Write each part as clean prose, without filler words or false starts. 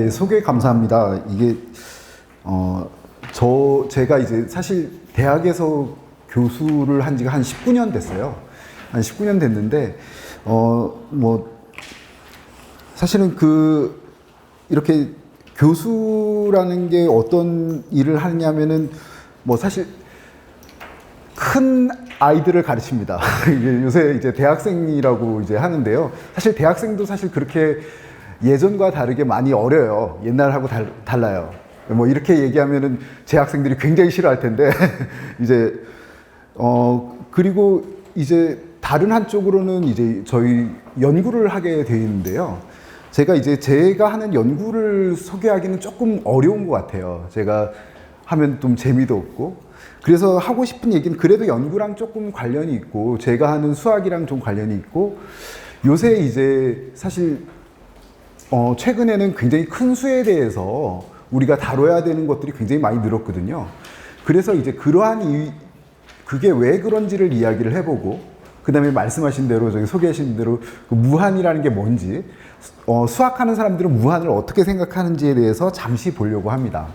예, 소개 감사합니다. 이게, 제가 이제 사실 대학에서 교수를 한 지가 한 19년 됐어요. 한 19년 됐는데, 사실은 이렇게 교수라는 게 어떤 일을 하냐면은, 사실 큰 아이들을 가르칩니다. 요새 이제 대학생이라고 이제 하는데요. 사실 대학생도 사실 그렇게 예전과 다르게 많이 어려요. 옛날하고 달라요. 이렇게 얘기하면은 제 학생들이 굉장히 싫어할 텐데, 이제, 그리고 이제 다른 한쪽으로는 이제 저희 연구를 하게 되어 있는데요. 제가 하는 연구를 소개하기는 조금 어려운 것 같아요. 제가 하면 좀 재미도 없고. 그래서 하고 싶은 얘기는 그래도 연구랑 조금 관련이 있고, 제가 하는 수학이랑 좀 관련이 있고, 요새 이제 사실, 최근에는 굉장히 큰 수에 대해서 우리가 다뤄야 되는 것들이 굉장히 많이 늘었거든요. 그래서 이제 그게 왜 그런지를 이야기를 해보고, 그 다음에 말씀하신 대로, 저기 소개하신 대로 그 무한이라는 게 뭔지, 수학하는 사람들은 무한을 어떻게 생각하는지에 대해서 잠시 보려고 합니다.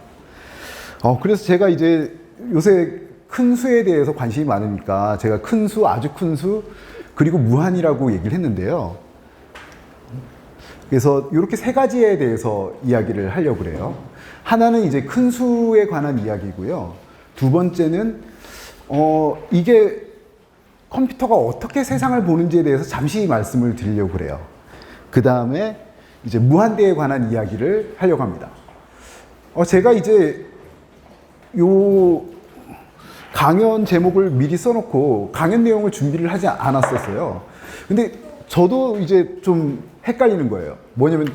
그래서 제가 이제 요새 큰 수에 대해서 관심이 많으니까 제가 큰 수, 아주 큰 수, 그리고 무한이라고 얘기를 했는데요. 그래서 이렇게 세 가지에 대해서 이야기를 하려고 그래요. 하나는 이제 큰 수에 관한 이야기고요. 두 번째는 이게 컴퓨터가 어떻게 세상을 보는지에 대해서 잠시 말씀을 드리려고 그래요. 그 다음에 이제 무한대에 관한 이야기를 하려고 합니다. 제가 이제 요 강연 제목을 미리 써놓고 강연 내용을 준비를 하지 않았었어요. 근데 저도 이제 좀 헷갈리는 거예요. 뭐냐면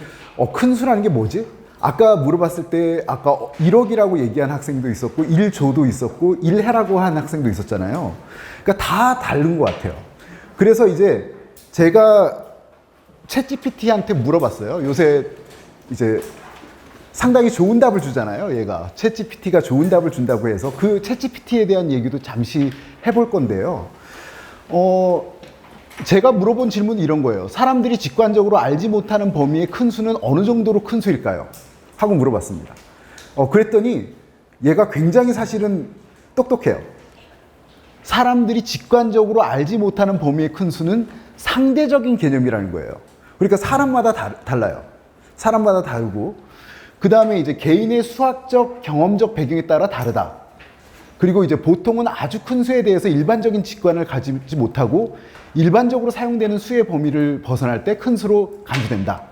큰 수라는 게 뭐지? 아까 물어봤을 때 아까 1억이라고 얘기한 학생도 있었고 1조도 있었고 1해라고 한 학생도 있었잖아요. 그러니까 다 다른 것 같아요. 그래서 이제 제가 챗GPT한테 물어봤어요. 요새 이제 상당히 좋은 답을 주잖아요. 얘가 챗GPT가 좋은 답을 준다고 해서 그 챗GPT에 대한 얘기도 잠시 해볼 건데요. 제가 물어본 질문은 이런 거예요. 사람들이 직관적으로 알지 못하는 범위의 큰 수는 어느 정도로 큰 수일까요? 하고 물어봤습니다. 그랬더니 얘가 굉장히 사실은 똑똑해요. 사람들이 직관적으로 알지 못하는 범위의 큰 수는 상대적인 개념이라는 거예요. 그러니까 사람마다 달라요. 사람마다 다르고, 그 다음에 이제 개인의 수학적, 경험적 배경에 따라 다르다. 그리고 이제 보통은 아주 큰 수에 대해서 일반적인 직관을 가지지 못하고 일반적으로 사용되는 수의 범위를 벗어날 때 큰 수로 간주된다.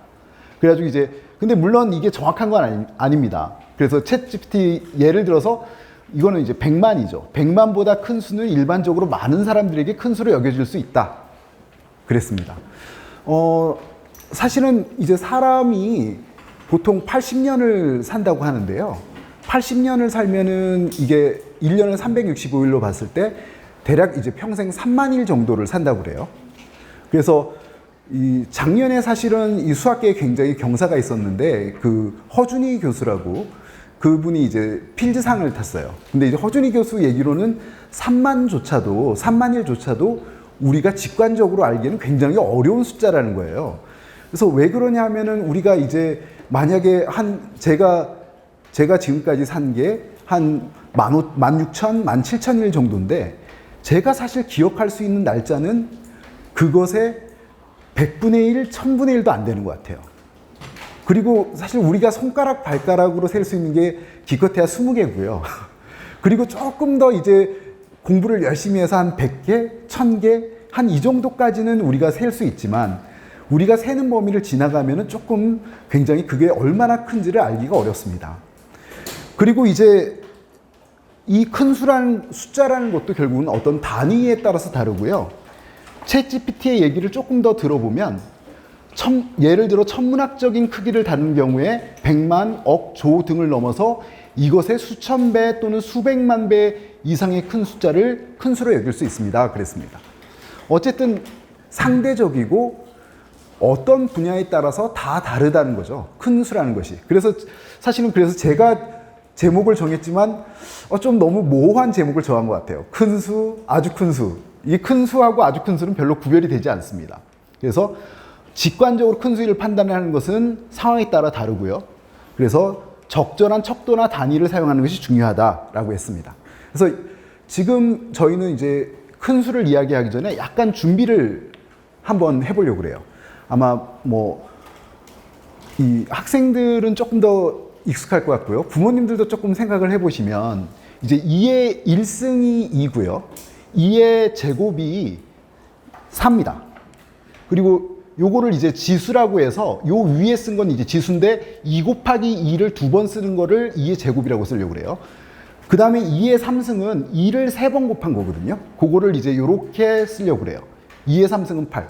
그래가지고 이제, 근데 물론 이게 정확한 건 아닙니다. 그래서 챗GPT 예를 들어서 이거는 이제 100만이죠. 100만보다 큰 수는 일반적으로 많은 사람들에게 큰 수로 여겨질 수 있다. 그랬습니다. 사실은 이제 사람이 보통 80년을 산다고 하는데요. 80년을 살면은 이게 1년을 365일로 봤을 때 대략 이제 평생 3만 일 정도를 산다고 그래요. 그래서 작년에 사실은 이 수학계에 굉장히 경사가 있었는데 그 허준희 교수라고 그분이 이제 필즈상을 탔어요. 근데 이제 허준희 교수 얘기로는 3만 일조차도 우리가 직관적으로 알기에는 굉장히 어려운 숫자라는 거예요. 그래서 왜 그러냐 하면은 우리가 이제 만약에 제가 지금까지 산 게 한 16,000, 17,000일 정도인데 제가 사실 기억할 수 있는 날짜는 그것의 100분의 1, 1000분의 1도 안 되는 것 같아요. 그리고 사실 우리가 손가락, 발가락으로 셀 수 있는 게 기껏해야 20개고요. 그리고 조금 더 이제 공부를 열심히 해서 한 100개, 1000개, 한 이 정도까지는 우리가 셀 수 있지만 우리가 세는 범위를 지나가면은 조금 굉장히 그게 얼마나 큰지를 알기가 어렵습니다. 그리고 이제 이 큰 숫자라는 것도 결국은 어떤 단위에 따라서 다르고요. 챗GPT의 얘기를 조금 더 들어보면 예를 들어 천문학적인 크기를 다루는 경우에 100만, 억, 조 등을 넘어서 이것의 수천 배 또는 수백만 배 이상의 큰 숫자를 큰 수로 여길 수 있습니다. 그랬습니다. 어쨌든 상대적이고 어떤 분야에 따라서 다 다르다는 거죠. 큰 수라는 것이. 그래서 사실은 제가 제목을 정했지만 좀 너무 모호한 제목을 정한 것 같아요. 큰 수, 아주 큰 수. 이 큰 수하고 아주 큰 수는 별로 구별이 되지 않습니다. 그래서 직관적으로 큰 수를 판단하는 것은 상황에 따라 다르고요. 그래서 적절한 척도나 단위를 사용하는 것이 중요하다라고 했습니다. 그래서 지금 저희는 이제 큰 수를 이야기하기 전에 약간 준비를 한번 해보려고 그래요. 아마 뭐 이 학생들은 조금 더 익숙할 것 같고요. 부모님들도 조금 생각을 해보시면 이제 2의 1승이 2고요. 2의 제곱이 4입니다. 그리고 요거를 이제 지수라고 해서 요 위에 쓴 건 이제 지수인데 2 곱하기 2를 두 번 쓰는 거를 2의 제곱이라고 쓰려고 그래요. 그 다음에 2의 3승은 2를 3번 곱한 거거든요. 그거를 이제 요렇게 쓰려고 그래요. 2의 3승은 8.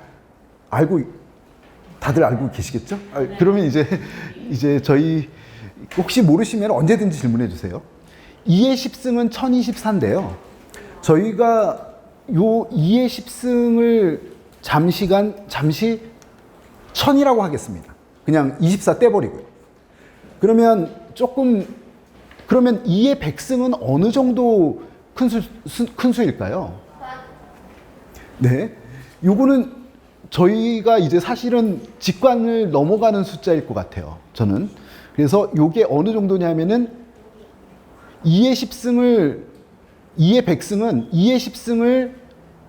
다들 알고 계시겠죠? 그러면 이제 저희 혹시 모르시면 언제든지 질문해 주세요. 2의 10승은 1024인데요. 저희가 요 2의 10승을 잠시 1000이라고 하겠습니다. 그냥 24 떼버리고요. 그러면 2의 100승은 어느 정도 큰 수일까요? 네. 요거는 저희가 이제 사실은 직관을 넘어가는 숫자일 것 같아요. 저는. 그래서 요게 어느 정도냐면은 2의 10승은 2의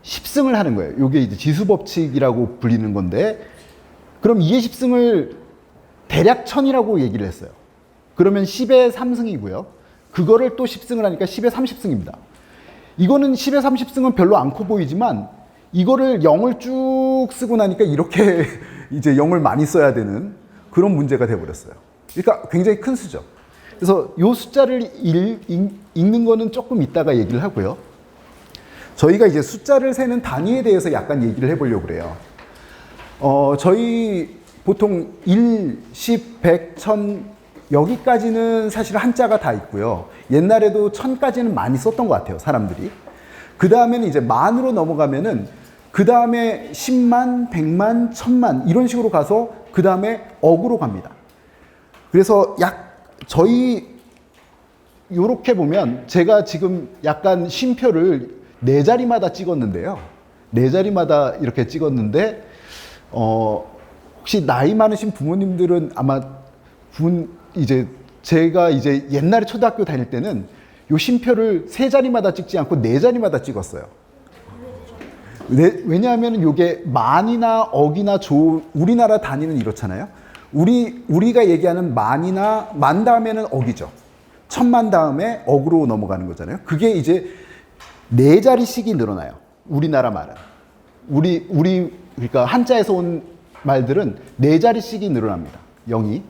10승을 하는 거예요. 요게 이제 지수법칙이라고 불리는 건데, 그럼 2의 10승을 대략 1000이라고 얘기를 했어요. 그러면 10의 3승이고요. 그거를 또 10승을 하니까 10의 30승입니다. 이거는 10의 30승은 별로 안 커 보이지만 이거를 0을 쭉 쓰고 나니까 이렇게 이제 0을 많이 써야 되는 그런 문제가 돼버렸어요. 그러니까 굉장히 큰 수죠. 그래서 이 숫자를 읽는 거는 조금 이따가 얘기를 하고요. 저희가 이제 숫자를 세는 단위에 대해서 약간 얘기를 해보려고 그래요. 저희 보통 1, 10, 100, 1000 여기까지는 사실 한자가 다 있고요. 옛날에도 1000까지는 많이 썼던 것 같아요, 사람들이. 그 다음에는 이제 만으로 넘어가면은 그 다음에 10만, 100만, 1000만 이런 식으로 가서 그 다음에 억으로 갑니다. 그래서 저희 요렇게 보면 제가 지금 약간 쉼표를 4자리마다 찍었는데요. 4자리마다 이렇게 찍었는데 혹시 나이 많으신 부모님들은 아마 제가 이제 옛날에 초등학교 다닐 때는 요 쉼표를 3자리마다 찍지 않고 4자리마다 찍었어요. 왜냐하면 요게 만이나 억이나 우리나라 단위는 이렇잖아요. 우리가 얘기하는 만 다음에는 억이죠. 1000만 다음에 억으로 넘어가는 거잖아요. 그게 이제 4자리씩이 늘어나요. 우리나라 말은. 그러니까 한자에서 온 말들은 4자리씩이 늘어납니다. 0이.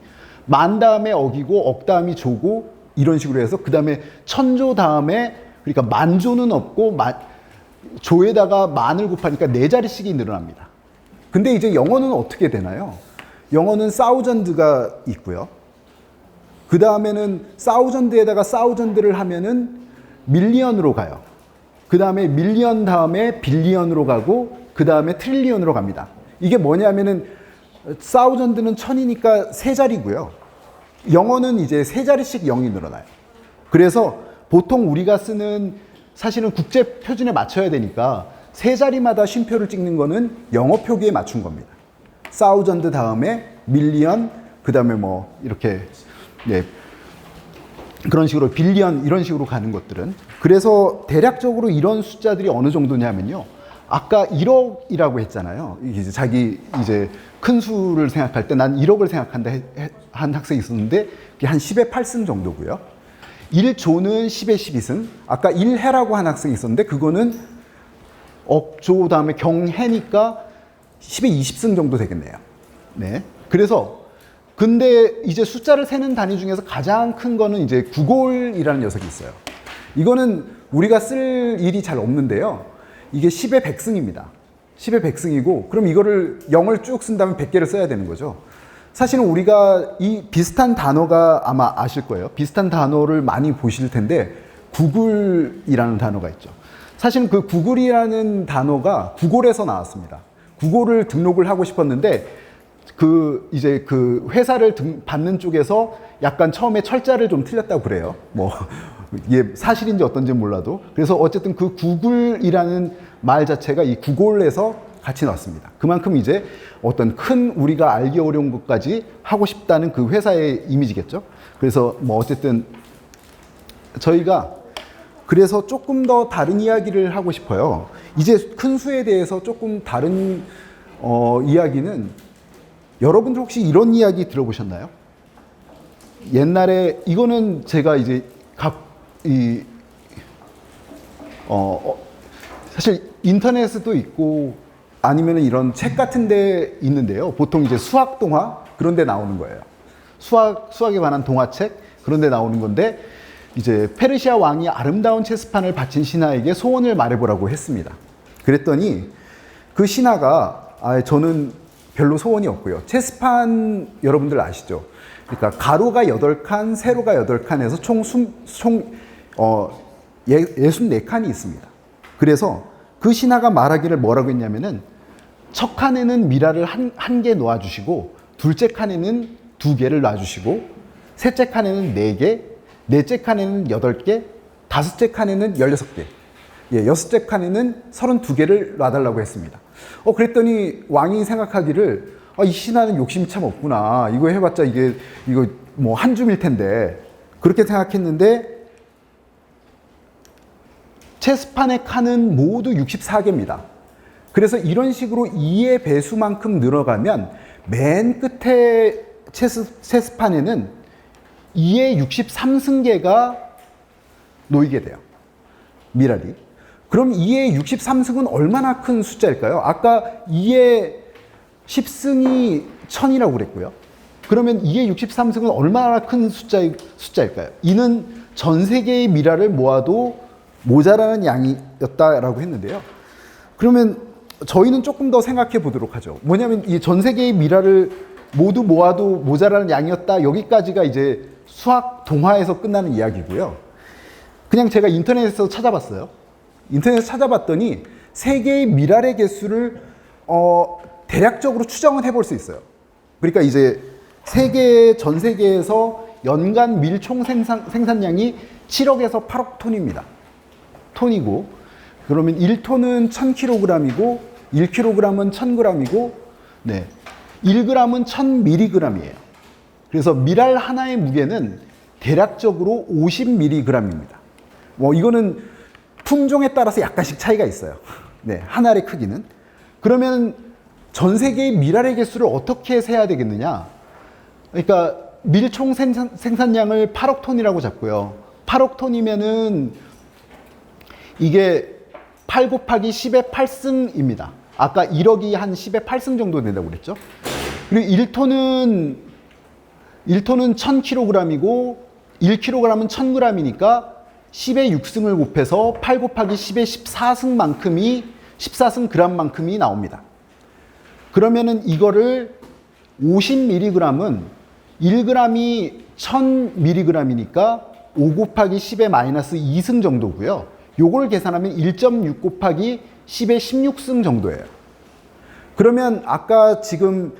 만 다음에 억이고 억 다음이 조고 이런 식으로 해서 그 다음에 천조 다음에 그러니까 만조는 없고 조에다가 만을 곱하니까 4자리씩이 늘어납니다. 근데 이제 영어는 어떻게 되나요? 영어는 사우전드가 있고요. 그 다음에는 사우전드에다가 사우전드를 하면은 밀리언으로 가요. 그 다음에 밀리언 다음에 빌리언으로 가고 그 다음에 트릴리언으로 갑니다. 이게 뭐냐면은 사우전드는 1000이니까 3자리고요. 영어는 이제 3자리씩 0이 늘어나요. 그래서 보통 우리가 쓰는 사실은 국제 표준에 맞춰야 되니까 3자리마다 쉼표를 찍는 거는 영어 표기에 맞춘 겁니다. 사우전드 다음에 밀리언, 그 다음에 뭐 이렇게 그런 식으로 빌리언 이런 식으로 가는 것들은. 그래서 대략적으로 이런 숫자들이 어느 정도냐면요. 아까 1억이라고 했잖아요. 이제 자기 이제 큰 수를 생각할 때 난 1억을 생각한다 한 학생이 있었는데 그게 한 10의 8승 정도고요. 1조는 10의 12승. 아까 1해라고 한 학생이 있었는데 그거는 억조 다음에 경해니까 10의 20승 정도 되겠네요. 네. 그래서 근데 이제 숫자를 세는 단위 중에서 가장 큰 거는 이제 구골이라는 녀석이 있어요. 이거는 우리가 쓸 일이 잘 없는데요. 이게 10의 100승입니다. 10의 100승이고 그럼 이거를 0을 쭉 쓴다면 100개를 써야 되는 거죠. 사실은 우리가 이 비슷한 단어가 아마 아실 거예요. 비슷한 단어를 많이 보실 텐데 구글이라는 단어가 있죠. 사실은 그 구글이라는 단어가 구글에서 나왔습니다. 구글을 등록을 하고 싶었는데 이제 그 회사를 받는 쪽에서 약간 처음에 철자를 좀 틀렸다고 그래요. 뭐 이게 사실인지 어떤지 몰라도. 그래서 어쨌든 그 구글이라는 말 자체가 이 구글에서 같이 넣었습니다. 그만큼 이제 어떤 큰 우리가 알기 어려운 것까지 하고 싶다는 그 회사의 이미지겠죠. 그래서 뭐 어쨌든 저희가 그래서 조금 더 다른 이야기를 하고 싶어요. 이제 큰 수에 대해서 조금 다른 이야기는 여러분들 혹시 이런 이야기 들어보셨나요? 옛날에 이거는 제가 이제 사실 인터넷에도 있고 아니면 이런 책 같은 데 있는데요. 보통 이제 수학 동화 그런 데 나오는 거예요. 수학에 관한 동화책 그런 데 나오는 건데 이제 페르시아 왕이 아름다운 체스판을 바친 신하에게 소원을 말해보라고 했습니다. 그랬더니 그 신하가 저는 별로 소원이 없고요. 체스판 여러분들 아시죠? 그러니까 가로가 8칸, 세로가 8칸에서 총 64칸이 있습니다. 그래서 그 신하가 말하기를 뭐라고 했냐면은 첫 칸에는 미라를 한 개 놓아주시고 둘째 칸에는 2개를 놔주시고 셋째 칸에는 4개, 넷째 칸에는 8개, 다섯째 칸에는 16개, 여섯째 칸에는 32개를 놔달라고 했습니다. 그랬더니 왕이 생각하기를 이 신하는 욕심이 참 없구나. 이거 해봤자 이거 뭐 한 줌일 텐데 그렇게 생각했는데 체스판의 칸은 모두 64개입니다. 그래서 이런 식으로 2의 배수만큼 늘어가면 맨 끝에 체스판에는 2의 63승계가 놓이게 돼요. 미랄이. 그럼 2의 63승은 얼마나 큰 숫자일까요? 아까 2의 10승이 1000이라고 그랬고요. 그러면 2의 63승은 얼마나 큰 숫자일까요? 이는 전 세계의 미랄을 모아도 모자라는 양이었다라고 했는데요. 그러면 저희는 조금 더 생각해 보도록 하죠. 뭐냐면 이 전 세계의 미랄을 모두 모아도 모자라는 양이었다. 여기까지가 이제 수학 동화에서 끝나는 이야기고요. 그냥 제가 인터넷에서 찾아봤어요. 인터넷에서 찾아봤더니 세계의 미랄의 개수를 대략적으로 추정은 해볼 수 있어요. 그러니까 이제 전 세계에서 연간 밀총 생산량이 7억에서 8억 톤입니다. 톤이고, 그러면 1톤은 1000kg이고, 1kg은 1000g이고, 1g은 1000mg이에요. 그래서 미랄 하나의 무게는 대략적으로 50mg입니다. 이거는 품종에 따라서 약간씩 차이가 있어요. 한 알의 크기는. 그러면 전 세계의 미랄의 개수를 어떻게 세야 되겠느냐? 그러니까 밀총 생산량을 8억 톤이라고 잡고요. 8억 톤이면은 이게 8 곱하기 10의 8승입니다. 아까 1억이 한 10의 8승 정도 된다고 그랬죠? 그리고 1톤은 1000kg이고 1kg은 1000g이니까 10의 6승을 곱해서 8 곱하기 10의 14승 g만큼이 나옵니다. 그러면은 이거를 50mg은 1g이 1000mg이니까 5 곱하기 10의 마이너스 2승 정도고요. 요걸 계산하면 1.6 곱하기 10의 16승 정도예요. 그러면 아까 지금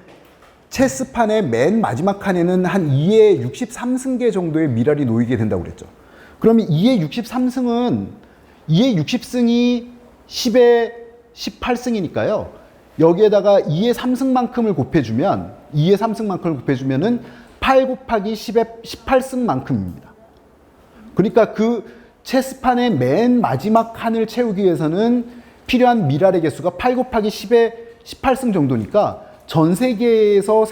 체스판의 맨 마지막 칸에는 한 2의 63승계 정도의 미랄이 놓이게 된다고 그랬죠. 그러면 2의 63승은 2의 60승이 10의 18승이니까요. 여기에다가 2의 3승만큼을 곱해주면은 8 곱하기 10의 18승만큼입니다. 그러니까 그 체스판의 맨 마지막 칸을 채우기 위해서는 필요한 미랄의 개수가 8 곱하기 10의 18승 정도니까 전 세계에서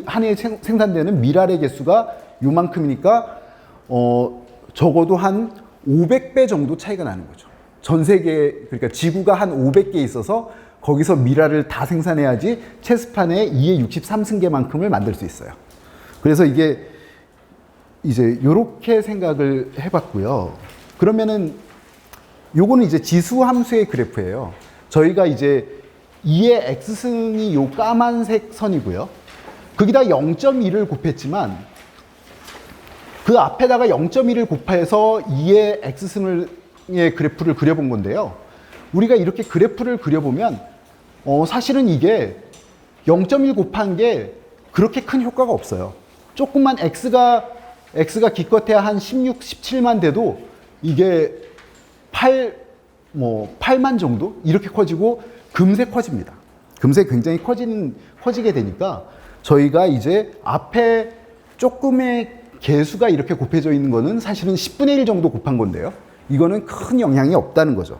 한 해에 생산되는 미랄의 개수가 요만큼이니까 적어도 한 500배 정도 차이가 나는 거죠. 전 세계, 그러니까 지구가 한 500개 있어서 거기서 미랄을 다 생산해야지 체스판의 2의 63승계만큼을 만들 수 있어요. 그래서 이게 이제 요렇게 생각을 해봤고요. 그러면은 요거는 이제 지수 함수의 그래프예요. 저희가 이제 2의 x승이 요 까만색 선이고요. 거기다 0.1을 곱했지만 그 앞에다가 0.1을 곱해서 2의 x승의 그래프를 그려본 건데요. 우리가 이렇게 그래프를 그려보면 사실은 이게 0.1 곱한 게 그렇게 큰 효과가 없어요. 조금만 x가 기껏해야 한 16, 17만 돼도 이게 8만 정도? 이렇게 커지고 금세 커집니다. 금세 굉장히 커지게 되니까 저희가 이제 앞에 조금의 개수가 이렇게 곱해져 있는 거는 사실은 10분의 1 정도 곱한 건데요. 이거는 큰 영향이 없다는 거죠.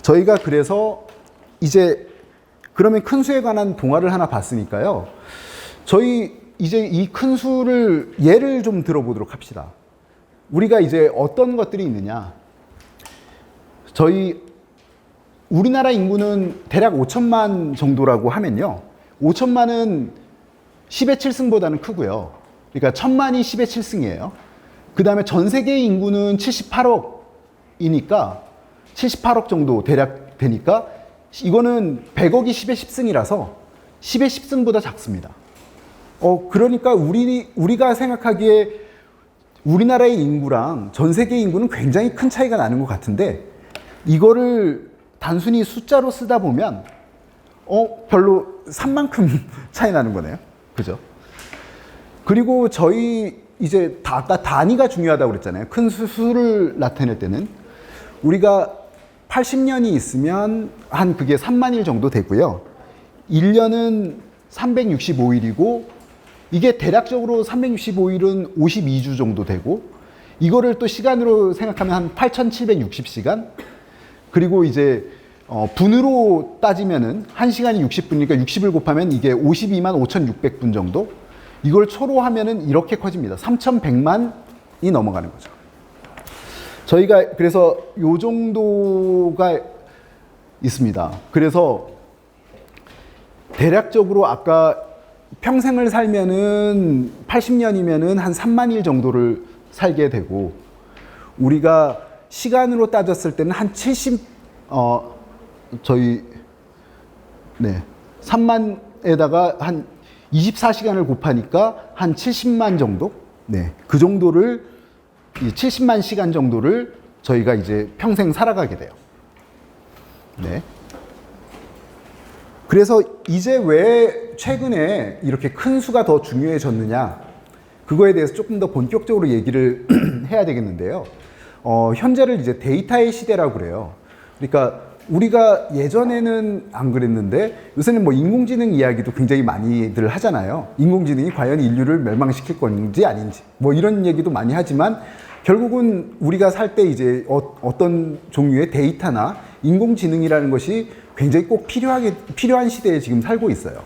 저희가 그래서 이제 그러면 큰 수에 관한 동화를 하나 봤으니까요. 저희 이제 이 큰 수를 예를 좀 들어보도록 합시다. 우리가 이제 어떤 것들이 있느냐. 우리나라 인구는 대략 5천만 정도라고 하면요. 5천만은 10의 7승보다는 크고요. 그러니까 1000만이 10의 7승이에요. 그 다음에 전 세계 인구는 78억이니까 78억 정도 대략 되니까 이거는 100억이 10의 10승이라서 10의 10승보다 작습니다. 그러니까 우리가 생각하기에 우리나라의 인구랑 전 세계 인구는 굉장히 큰 차이가 나는 것 같은데 이거를 단순히 숫자로 쓰다 보면 별로 산만큼 차이 나는 거네요. 그죠? 그리고 저희 이제 아까 단위가 중요하다고 그랬잖아요. 큰 수를 나타낼 때는 우리가 80년이 있으면 한 그게 3만 일 정도 되고요. 1년은 365일이고 이게 대략적으로 365일은 52주 정도 되고 이거를 또 시간으로 생각하면 한 8,760시간 그리고 이제 분으로 따지면은 1시간이 60분이니까 60을 곱하면 이게 52만 5,600분 정도 이걸 초로 하면은 이렇게 커집니다. 3,100만이 넘어가는 거죠. 저희가 그래서 요 정도가 있습니다. 그래서 대략적으로 아까 평생을 살면은 80년이면은 한 3만 일 정도를 살게 되고 우리가 시간으로 따졌을 때는 한 3만에다가 한 24시간을 곱하니까 한 70만 정도? 네. 그 정도를, 70만 시간 정도를 저희가 이제 평생 살아가게 돼요. 네. 그래서 이제 왜 최근에 이렇게 큰 수가 더 중요해졌느냐, 그거에 대해서 조금 더 본격적으로 얘기를 해야 되겠는데요. 현재를 이제 데이터의 시대라고 그래요. 그러니까 우리가 예전에는 안 그랬는데 요새는 뭐 인공지능 이야기도 굉장히 많이들 하잖아요. 인공지능이 과연 인류를 멸망시킬 건지 아닌지 뭐 이런 얘기도 많이 하지만 결국은 우리가 살 때 이제 어떤 종류의 데이터나 인공지능이라는 것이 굉장히 꼭 필요한 시대에 지금 살고 있어요.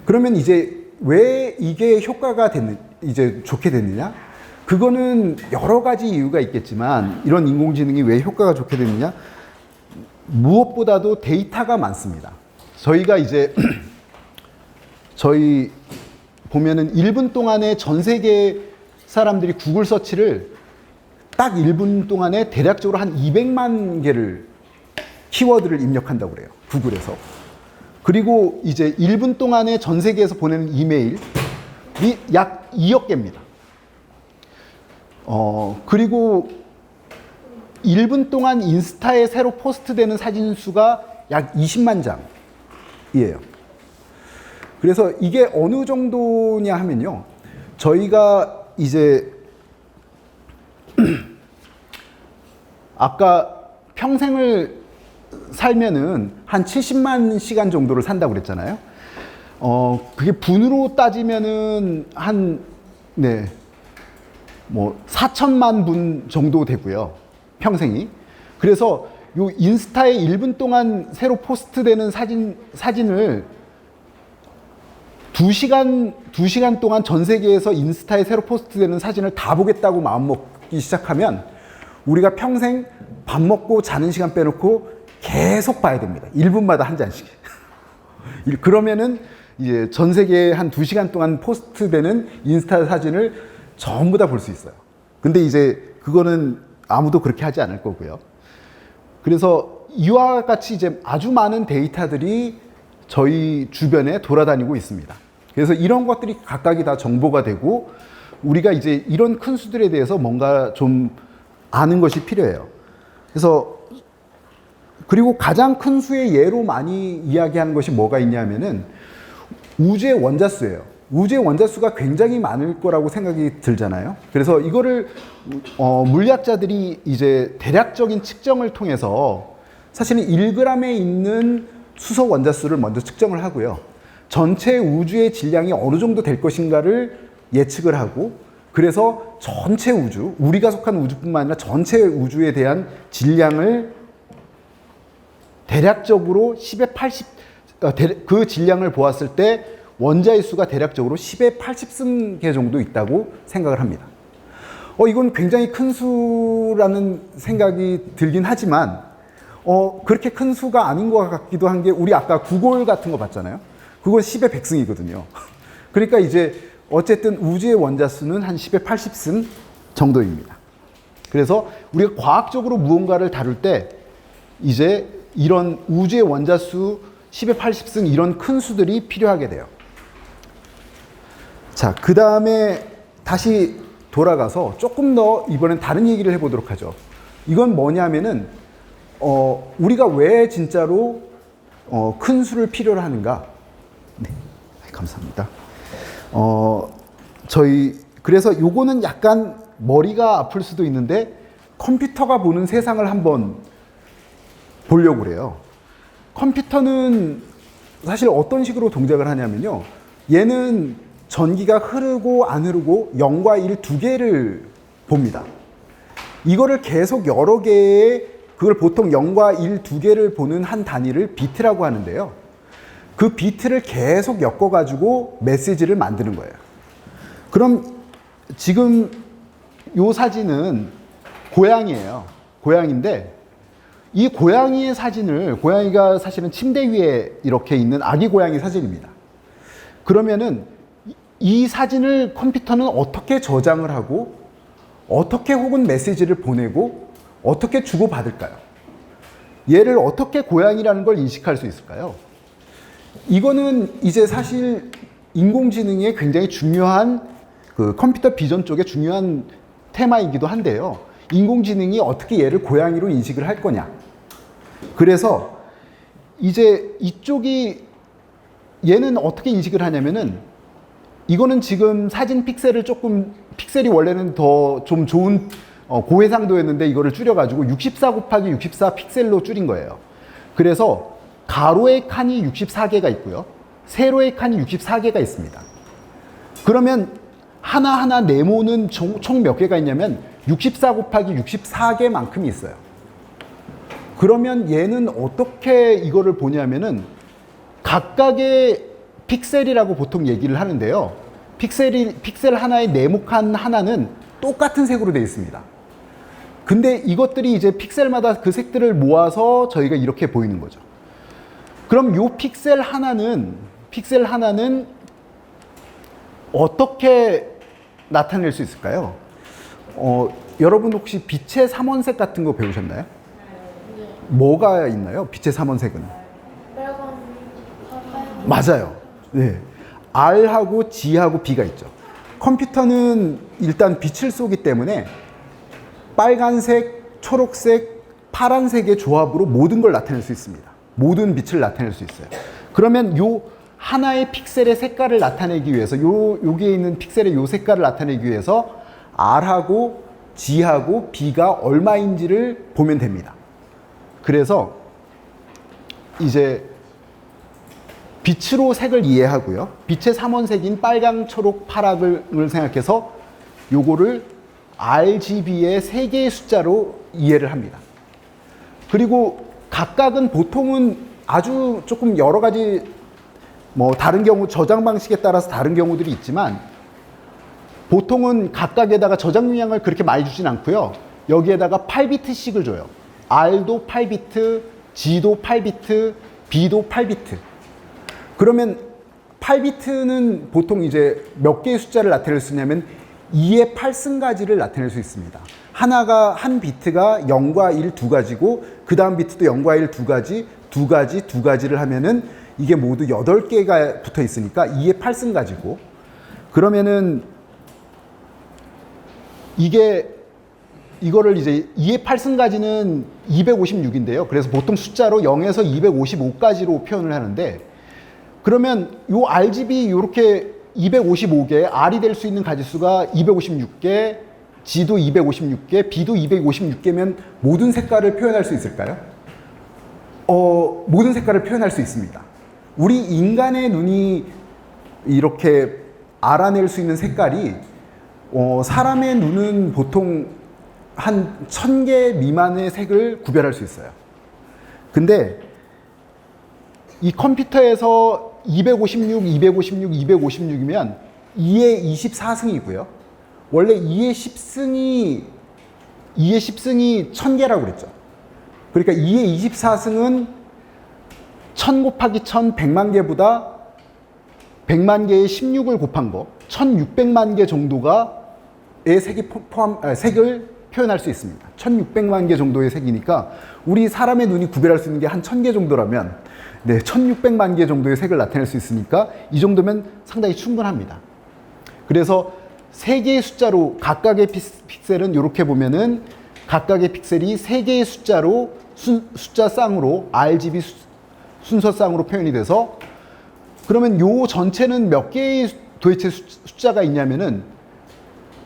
그러면 이제 왜 이게 효과가 이제 좋게 됐느냐? 그거는 여러 가지 이유가 있겠지만 이런 인공지능이 왜 효과가 좋게 됐느냐? 무엇보다도 데이터가 많습니다. 저희가 이제 저희 보면은 1분 동안에 전 세계 사람들이 구글 서치를 딱 1분 동안에 대략적으로 한 200만 개를 키워드를 입력한다고 그래요. 구글에서. 그리고 이제 1분 동안에 전 세계에서 보내는 이메일이 약 2억 개입니다. 그리고 1분 동안 인스타에 새로 포스트되는 사진 수가 약 20만 장이에요. 그래서 이게 어느 정도냐 하면요. 저희가 이제 아까 평생을 살면은 한 70만 시간 정도를 산다고 그랬잖아요. 그게 분으로 따지면은 뭐 4천만 분 정도 되고요. 평생이. 그래서 요 인스타에 1분 동안 새로 포스트되는 사진을 2시간 동안 전 세계에서 인스타에 새로 포스트되는 사진을 다 보겠다고 마음먹기 시작하면 우리가 평생 밥 먹고 자는 시간 빼놓고 계속 봐야 됩니다. 1분마다 한 잔씩. 그러면은 이제 전 세계에 한 2시간 동안 포스트되는 인스타 사진을 전부 다 볼 수 있어요. 근데 이제 그거는 아무도 그렇게 하지 않을 거고요. 그래서 이와 같이 이제 아주 많은 데이터들이 저희 주변에 돌아다니고 있습니다. 그래서 이런 것들이 각각이 다 정보가 되고 우리가 이제 이런 큰 수들에 대해서 뭔가 좀 아는 것이 필요해요. 그래서 그리고 가장 큰 수의 예로 많이 이야기하는 것이 뭐가 있냐면은 우주의 원자수예요. 우주의 원자수가 굉장히 많을 거라고 생각이 들잖아요. 그래서 이거를 물리학자들이 이제 대략적인 측정을 통해서 사실은 1g에 있는 수소 원자수를 먼저 측정을 하고요. 전체 우주의 질량이 어느 정도 될 것인가를 예측을 하고, 그래서 전체 우주, 우리가 속한 우주뿐만 아니라 전체 우주에 대한 질량을 대략적으로 10의 80, 그 질량을 보았을 때 원자의 수가 대략적으로 10의 80승계 정도 있다고 생각을 합니다. 이건 굉장히 큰 수라는 생각이 들긴 하지만, 그렇게 큰 수가 아닌 것 같기도 한 게, 우리 아까 구골 같은 거 봤잖아요. 그건 10의 100승이거든요. 그러니까 이제 어쨌든 우주의 원자수는 한 10의 80승 정도입니다. 그래서 우리가 과학적으로 무언가를 다룰 때 이제 이런 우주의 원자수 10의 80승 이런 큰 수들이 필요하게 돼요. 자, 그 다음에 다시 돌아가서 조금 더 이번엔 다른 얘기를 해보도록 하죠. 이건 뭐냐면은 우리가 왜 진짜로 큰 수를 필요로 하는가? 네, 감사합니다. 그래서 요거는 약간 머리가 아플 수도 있는데 컴퓨터가 보는 세상을 한번 보려고 그래요. 컴퓨터는 사실 어떤 식으로 동작을 하냐면요. 얘는 전기가 흐르고 안 흐르고 0과 1 두 개를 봅니다. 이거를 계속 여러 개의, 그걸 보통 0과 1 두 개를 보는 한 단위를 비트라고 하는데요. 그 비트를 계속 엮어가지고 메시지를 만드는 거예요. 그럼 지금 이 사진은 고양이에요. 고양인데 이 고양이의 사진을, 고양이가 사실은 침대 위에 이렇게 있는 아기 고양이 사진입니다. 그러면은 이 사진을 컴퓨터는 어떻게 저장을 하고 어떻게 혹은 메시지를 보내고 어떻게 주고받을까요? 얘를 어떻게 고양이라는 걸 인식할 수 있을까요? 이거는 이제 사실 인공지능의 굉장히 중요한 그 컴퓨터 비전 쪽에 중요한 테마이기도 한데요. 인공지능이 어떻게 얘를 고양이로 인식을 할 거냐. 그래서 이제 이쪽이 얘는 어떻게 인식을 하냐면은 이거는 지금 사진 픽셀을 픽셀이 원래는 더 좀 좋은 고해상도였는데 이거를 줄여가지고 64 곱하기 64 픽셀로 줄인 거예요. 그래서 가로의 칸이 64개가 있고요. 세로의 칸이 64개가 있습니다. 그러면 하나하나 네모는 총 몇 개가 있냐면 64 곱하기 64개만큼이 있어요. 그러면 얘는 어떻게 이거를 보냐면은 각각의 픽셀이라고 보통 얘기를 하는데요. 픽셀 하나의 네모칸 하나는 똑같은 색으로 되어 있습니다. 근데 이것들이 이제 픽셀마다 그 색들을 모아서 저희가 이렇게 보이는 거죠. 그럼 요 픽셀 하나는 어떻게 나타낼 수 있을까요? 여러분 혹시 빛의 삼원색 같은 거 배우셨나요? 네. 뭐가 있나요? 빛의 삼원색은? 빨간, 맞아요. 네. R하고 G하고 B가 있죠. 컴퓨터는 일단 빛을 쏘기 때문에 빨간색, 초록색, 파란색의 조합으로 모든 걸 나타낼 수 있습니다. 모든 빛을 나타낼 수 있어요. 그러면 요 하나의 픽셀의 색깔을 나타내기 위해서 여기에 있는 픽셀의 요 색깔을 나타내기 위해서 R하고 G하고 B가 얼마인지를 보면 됩니다. 그래서 이제 빛으로 색을 이해하고요. 빛의 삼원색인 빨강, 초록, 파락을 생각해서 요거를 RGB의 3개의 숫자로 이해를 합니다. 그리고 각각은 보통은 아주 조금 여러 가지 다른 경우 저장 방식에 따라서 다른 경우들이 있지만 보통은 각각에다가 저장 용량을 그렇게 많이 주진 않고요. 여기에다가 8비트씩을 줘요. R도 8비트, G도 8비트, B도 8비트. 그러면 8비트는 보통 이제 몇 개의 숫자를 나타낼 수 있냐면 2의 8승가지를 나타낼 수 있습니다. 한 비트가 0과 1 두 가지고 그 다음 비트도 0과 1 두 가지, 두 가지를 하면은 이게 모두 8개가 붙어 있으니까 2의 8승가지고 그러면은 이거를 이제 2의 8승가지는 256인데요. 그래서 보통 숫자로 0에서 255까지로 표현을 하는데 그러면 요 RGB 요렇게 255개, R이 될 수 있는 가지수가 256개, G도 256개, B도 256개면 모든 색깔을 표현할 수 있을까요? 모든 색깔을 표현할 수 있습니다. 우리 인간의 눈이 이렇게 알아낼 수 있는 색깔이 사람의 눈은 보통 한 1000개 미만의 색을 구별할 수 있어요. 근데 이 컴퓨터에서 256, 256, 256이면 2의 24승이고요. 원래 2의 10승이 1000개라고 그랬죠. 그러니까 2의 24승은 1000 곱하기 1000 100만 개보다 100만 개의 16을 곱한 거 1600만 개 정도가의 색을 표현할 수 있습니다. 1600만 개 정도의 색이니까 우리 사람의 눈이 구별할 수 있는 게 한 1000개 정도라면 1600만 개 정도의 색을 나타낼 수 있으니까 이 정도면 상당히 충분합니다. 그래서 세 개의 숫자로 각각의 픽셀은 이렇게 보면은 각각의 픽셀이 세 개의 숫자로 숫자 쌍으로 RGB 순서 쌍으로 표현이 돼서 그러면 요 전체는 몇 개의 도대체 숫자가 있냐면은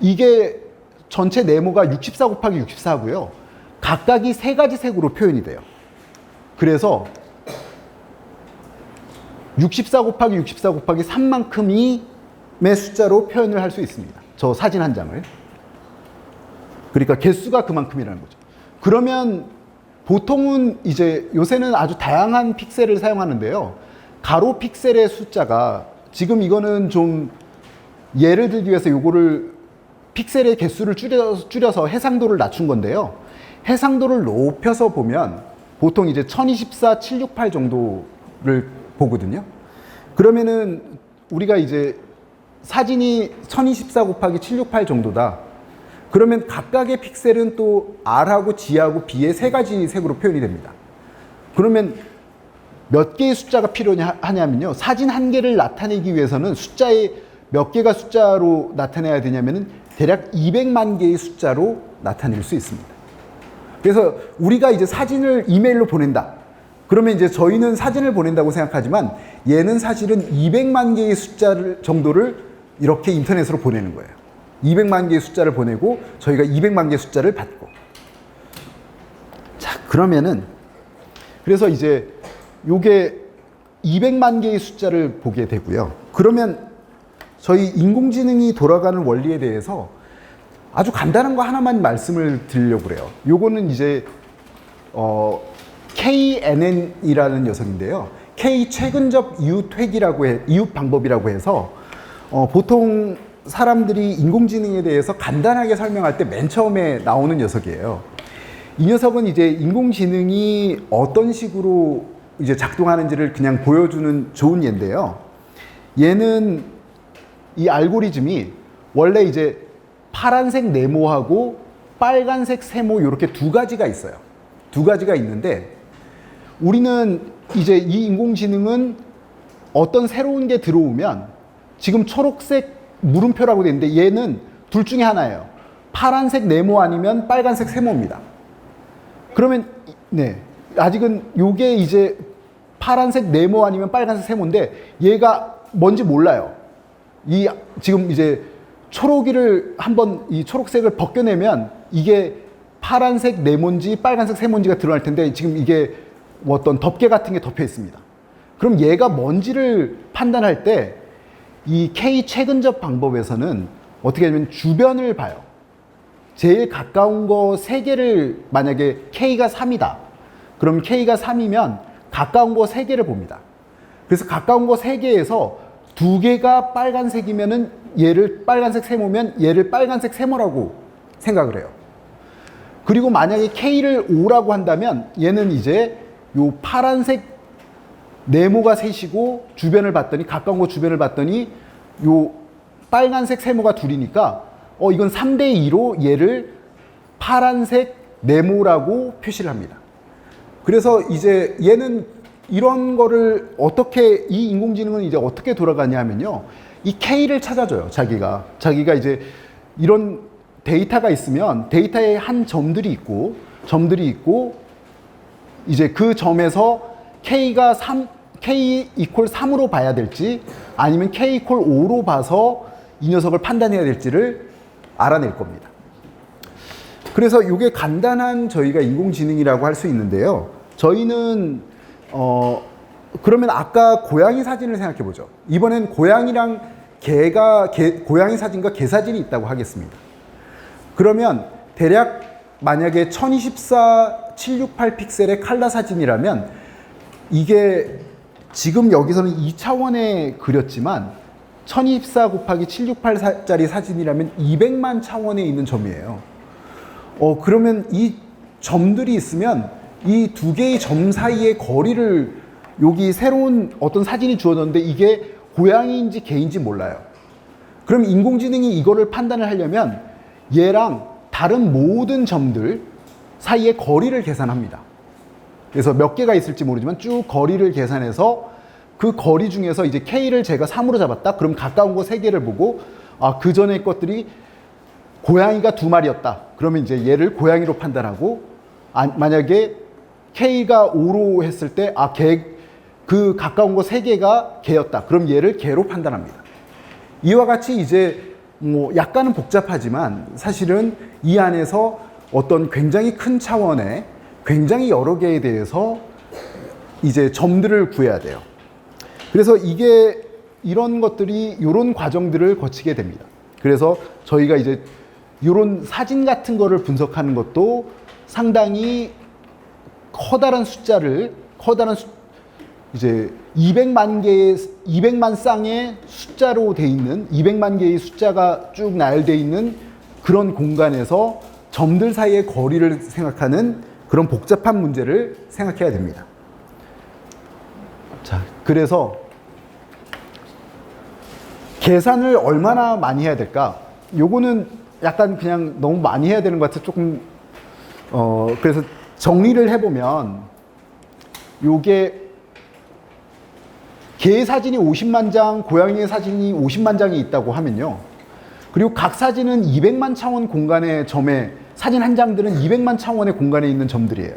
이게 전체 네모가 64 곱하기 64고요. 각각이 세 가지 색으로 표현이 돼요. 그래서 64 곱하기 64 곱하기 3만큼의 숫자로 표현을 할 수 있습니다. 저 사진 한 장을. 그러니까 개수가 그만큼이라는 거죠. 그러면 보통은 이제 요새는 아주 다양한 픽셀을 사용하는데요. 가로 픽셀의 숫자가 지금 이거는 좀 예를 들기 위해서 요거를 픽셀의 개수를 줄여서 해상도를 낮춘 건데요. 해상도를 높여서 보면 보통 이제 1024, 768 정도를 보거든요. 그러면은 우리가 이제 사진이 1024 곱하기 768 정도다. 그러면 각각의 픽셀은 또 R하고 G하고 B의 세 가지 색으로 표현이 됩니다. 그러면 몇 개의 숫자가 필요하냐면요. 사진 한 개를 나타내기 위해서는 숫자에 몇 개가 숫자로 나타내야 되냐면은 대략 200만 개의 숫자로 나타낼 수 있습니다. 그래서 우리가 이제 사진을 이메일로 보낸다. 그러면 이제 저희는 사진을 보낸다고 생각하지만 얘는 사실은 200만 개의 숫자를 정도를 이렇게 인터넷으로 보내는 거예요. 200만 개의 숫자를 보내고 저희가 200만 개의 숫자를 받고. 자, 그러면은 그래서 이제 요게 200만 개의 숫자를 보게 되고요. 그러면 저희 인공지능이 돌아가는 원리에 대해서 아주 간단한 거 하나만 말씀을 드리려고 그래요. 요거는 이제 KNN이라는 녀석인데요. K 최근접 이웃 방법이라고 해서 보통 사람들이 인공지능에 대해서 간단하게 설명할 때 맨 처음에 나오는 녀석이에요. 이 녀석은 이제 인공지능이 어떤 식으로 이제 작동하는지를 그냥 보여주는 좋은 예인데요. 얘는 이 알고리즘이 원래 이제 파란색 네모하고 빨간색 세모 이렇게 두 가지가 있어요. 두 가지가 있는데 우리는 이제 이 인공지능은 어떤 새로운 게 들어오면 지금 초록색 물음표라고 되어 있는데 얘는 둘 중에 하나예요. 파란색 네모 아니면 빨간색 세모입니다. 그러면 네, 아직은 요게 이제 파란색 네모 아니면 빨간색 세모인데 얘가 뭔지 몰라요. 이 지금 이제 초록이를 한번 이 초록색을 벗겨내면 이게 파란색 네모인지 빨간색 세모인지가 드러날 텐데 지금 이게 뭐 어떤 덮개 같은 게 덮여 있습니다. 그럼 얘가 뭔지를 판단할 때 이 K 최근접 방법에서는 어떻게 하냐면 주변을 봐요. 제일 가까운 거 3개를 만약에 K가 3이다. 그럼 K가 3이면 가까운 거 3개를 봅니다. 그래서 가까운 거 3개에서 2개가 빨간색이면은 얘를 빨간색 세모면 얘를 빨간색 세모라고 생각을 해요. 그리고 만약에 K를 5라고 한다면 얘는 이제 요 파란색 네모가 셋이고 주변을 봤더니 가까운 거 주변을 봤더니 요 빨간색 세모가 둘이니까 이건 3대 2로 얘를 파란색 네모라고 표시를 합니다. 그래서 이제 얘는 이런 거를 어떻게 이 인공지능은 이제 어떻게 돌아가냐 하면요. 이 K를 찾아줘요. 자기가 이제 이런 데이터가 있으면 데이터에 한 점들이 있고 이제 그 점에서 K 이퀄 3으로 봐야 될지 아니면 K 이퀄 5로 봐서 이 녀석을 판단해야 될지를 알아낼 겁니다. 그래서 이게 간단한 저희가 인공지능이라고 할 수 있는데요. 저희는 그러면 아까 고양이 사진을 생각해 보죠. 이번엔 고양이랑 고양이 사진과 개 사진이 있다고 하겠습니다. 그러면 대략 만약에 1024 768 픽셀의 칼라 사진이라면 이게 지금 여기서는 2차원에 그렸지만 1024 곱하기 768짜리 사진이라면 200만 차원에 있는 점이에요. 그러면 이 점들이 있으면 이 두 개의 점 사이의 거리를 여기 새로운 어떤 사진이 주어졌는데 이게 고양이인지 개인지 몰라요. 그럼 인공지능이 이거를 판단을 하려면 얘랑 다른 모든 점들 사이의 거리를 계산합니다. 그래서 몇 개가 있을지 모르지만 쭉 거리를 계산해서 그 거리 중에서 이제 K를 제가 3으로 잡았다. 그럼 가까운 거 3개를 보고 그 전에 것들이 고양이가 2마리였다. 그러면 이제 얘를 고양이로 판단하고 만약에 K가 5로 했을 때 그 가까운 거 3개가 개였다. 그럼 얘를 개로 판단합니다. 이와 같이 이제 뭐 약간은 복잡하지만 사실은 이 안에서 어떤 굉장히 큰 차원의 굉장히 여러 개에 대해서 이제 점들을 구해야 돼요. 그래서 이게 이런 것들이 이런 과정들을 거치게 됩니다. 그래서 저희가 이제 이런 사진 같은 거를 분석하는 것도 상당히 커다란 이제 200만 쌍의 숫자로 돼 있는 200만 개의 숫자가 쭉 나열돼 있는 그런 공간에서 점들 사이의 거리를 생각하는 그런 복잡한 문제를 생각해야 됩니다. 자, 그래서 계산을 얼마나 많이 해야 될까? 요거는 약간 그냥 너무 많이 해야 되는 것 같아서 조금 그래서 정리를 해보면 요게 개 사진이 50만 장, 고양이의 사진이 50만 장이 있다고 하면요. 그리고 각 사진은 200만 차원 공간의 점에 사진 한 장들은 200만 차원의 공간에 있는 점들이에요.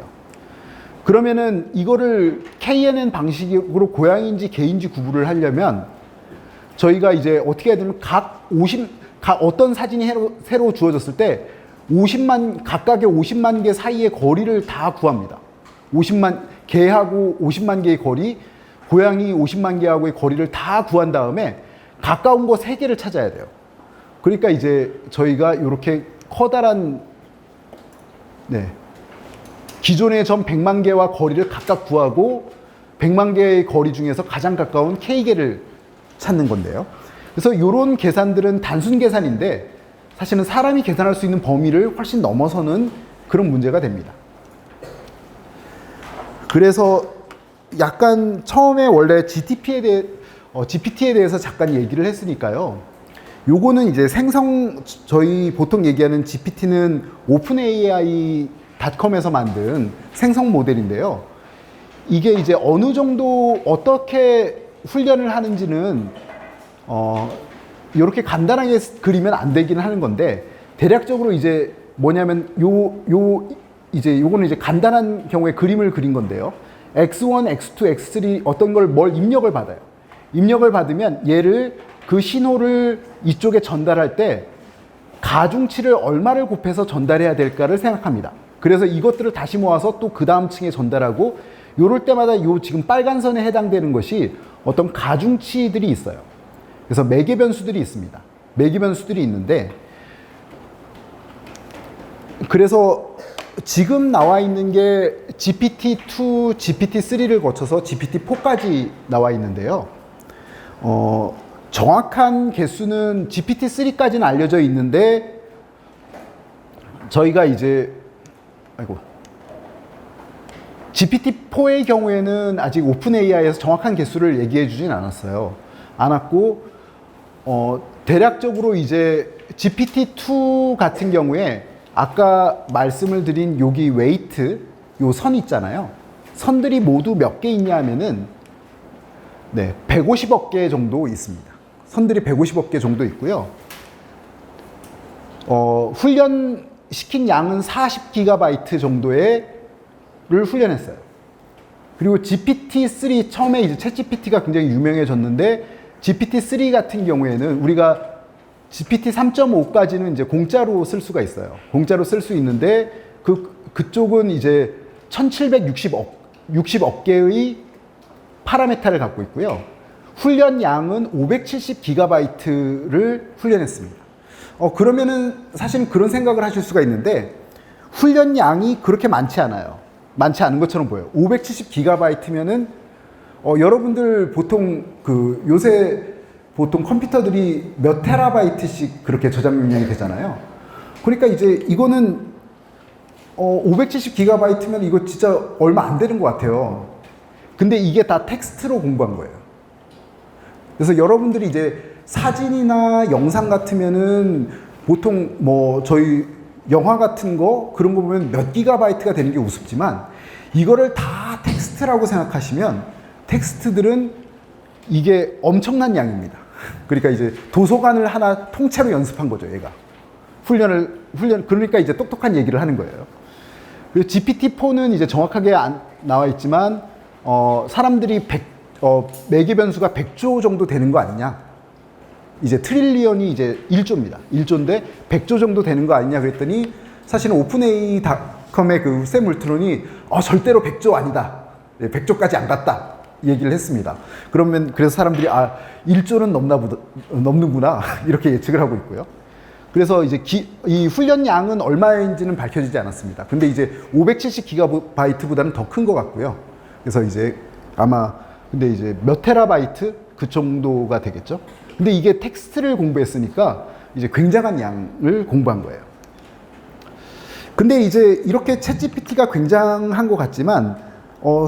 그러면은 이거를 KNN 방식으로 고양이인지 개인지 구분을 하려면 저희가 이제 어떻게 해야 되냐면 각 어떤 사진이 새로 주어졌을 때 각각의 50만 개 사이의 거리를 다 구합니다. 개하고 50만 개의 거리, 고양이 50만 개하고의 거리를 다 구한 다음에 가까운 거 3개를 찾아야 돼요. 그러니까 이제 저희가 이렇게 커다란 기존의 점 100만 개와 거리를 각각 구하고 100만 개의 거리 중에서 가장 가까운 K개를 찾는 건데요. 그래서 이런 계산들은 단순 계산인데 사실은 사람이 계산할 수 있는 범위를 훨씬 넘어서는 그런 문제가 됩니다. 그래서 약간 처음에 원래 GPT에 대해서 잠깐 얘기를 했으니까요. 요거는 이제 저희 보통 얘기하는 GPT는 오픈AI.com에서 만든 생성 모델인데요. 이게 이제 어느 정도 어떻게 훈련을 하는지는 이렇게 간단하게 그리면 안 되긴 하는 건데 대략적으로 이제 뭐냐면 요거는 이제 간단한 경우에 그림을 그린 건데요. X1, X2, X3 어떤 뭘 입력을 받아요. 입력을 받으면 얘를 그 신호를 이쪽에 전달할 때 가중치를 얼마를 곱해서 전달해야 될까를 생각합니다. 그래서 이것들을 다시 모아서 또 그 다음 층에 전달하고 요럴 때마다 지금 빨간 선에 해당되는 것이 어떤 가중치들이 있어요. 그래서 매개 변수들이 있습니다. 매개 변수들이 있는데 그래서 지금 나와 있는 게 GPT-2, GPT-3를 거쳐서 GPT-4까지 나와 있는데요. 정확한 개수는 GPT-3까지는 알려져 있는데 저희가 이제 GPT-4의 경우에는 아직 오픈AI에서 정확한 개수를 얘기해 주진 않았어요. 않았고 대략적으로 이제 GPT-2 같은 경우에 아까 말씀을 드린 여기 웨이트, 요 선 있잖아요. 선들이 모두 몇 개 있냐 하면은 150억 개 정도 있습니다. 선들이 150억 개 정도 있고요. 훈련시킨 양은 40GB 정도를 훈련했어요. 그리고 GPT-3 처음에 이제 챗GPT가 굉장히 유명해졌는데 GPT-3 같은 경우에는 우리가 GPT 3.5까지는 이제 공짜로 쓸 수가 있어요. 공짜로 쓸 수 있는데 그쪽은 이제 1760억 60억 개의 파라메타를 갖고 있고요. 훈련 양은 570GB를 훈련했습니다. 그러면은 사실은 그런 생각을 하실 수가 있는데 훈련 양이 그렇게 많지 않아요. 많지 않은 것처럼 보여요. 570GB면은 여러분들 보통 요새 보통 컴퓨터들이 몇 테라바이트씩 그렇게 저장 용량이 되잖아요. 그러니까 이제 이거는 570GB면 이거 진짜 얼마 안 되는 것 같아요. 근데 이게 다 텍스트로 공부한 거예요. 그래서 여러분들이 이제 사진이나 영상 같으면은 보통 뭐 저희 영화 같은 거 그런 거 보면 몇 기가바이트가 되는 게 우습지만 이거를 다 텍스트라고 생각하시면 텍스트들은 이게 엄청난 양입니다. 그러니까 이제 도서관을 하나 통째로 연습한 거죠, 얘가. 그러니까 이제 똑똑한 얘기를 하는 거예요. 그리고 GPT-4는 이제 정확하게 안 나와 있지만, 사람들이 매개 변수가 100조 정도 되는 거 아니냐. 이제 트릴리언이 이제 1조입니다. 1조인데 100조 정도 되는 거 아니냐 그랬더니 사실은 오픈AI닷컴의 그 샘 울트론이 절대로 100조 아니다. 100조까지 안 갔다. 얘기를 했습니다. 그래서 사람들이 1조는 넘는구나. 이렇게 예측을 하고 있고요. 그래서 이제 이 훈련 양은 얼마인지는 밝혀지지 않았습니다. 근데 이제 570GB보다는 더 큰 것 같고요. 그래서 이제 근데 이제 몇 테라바이트 그 정도가 되겠죠. 근데 이게 텍스트를 공부했으니까 이제 굉장한 양을 공부한 거예요. 근데 이제 이렇게 챗GPT가 굉장한 것 같지만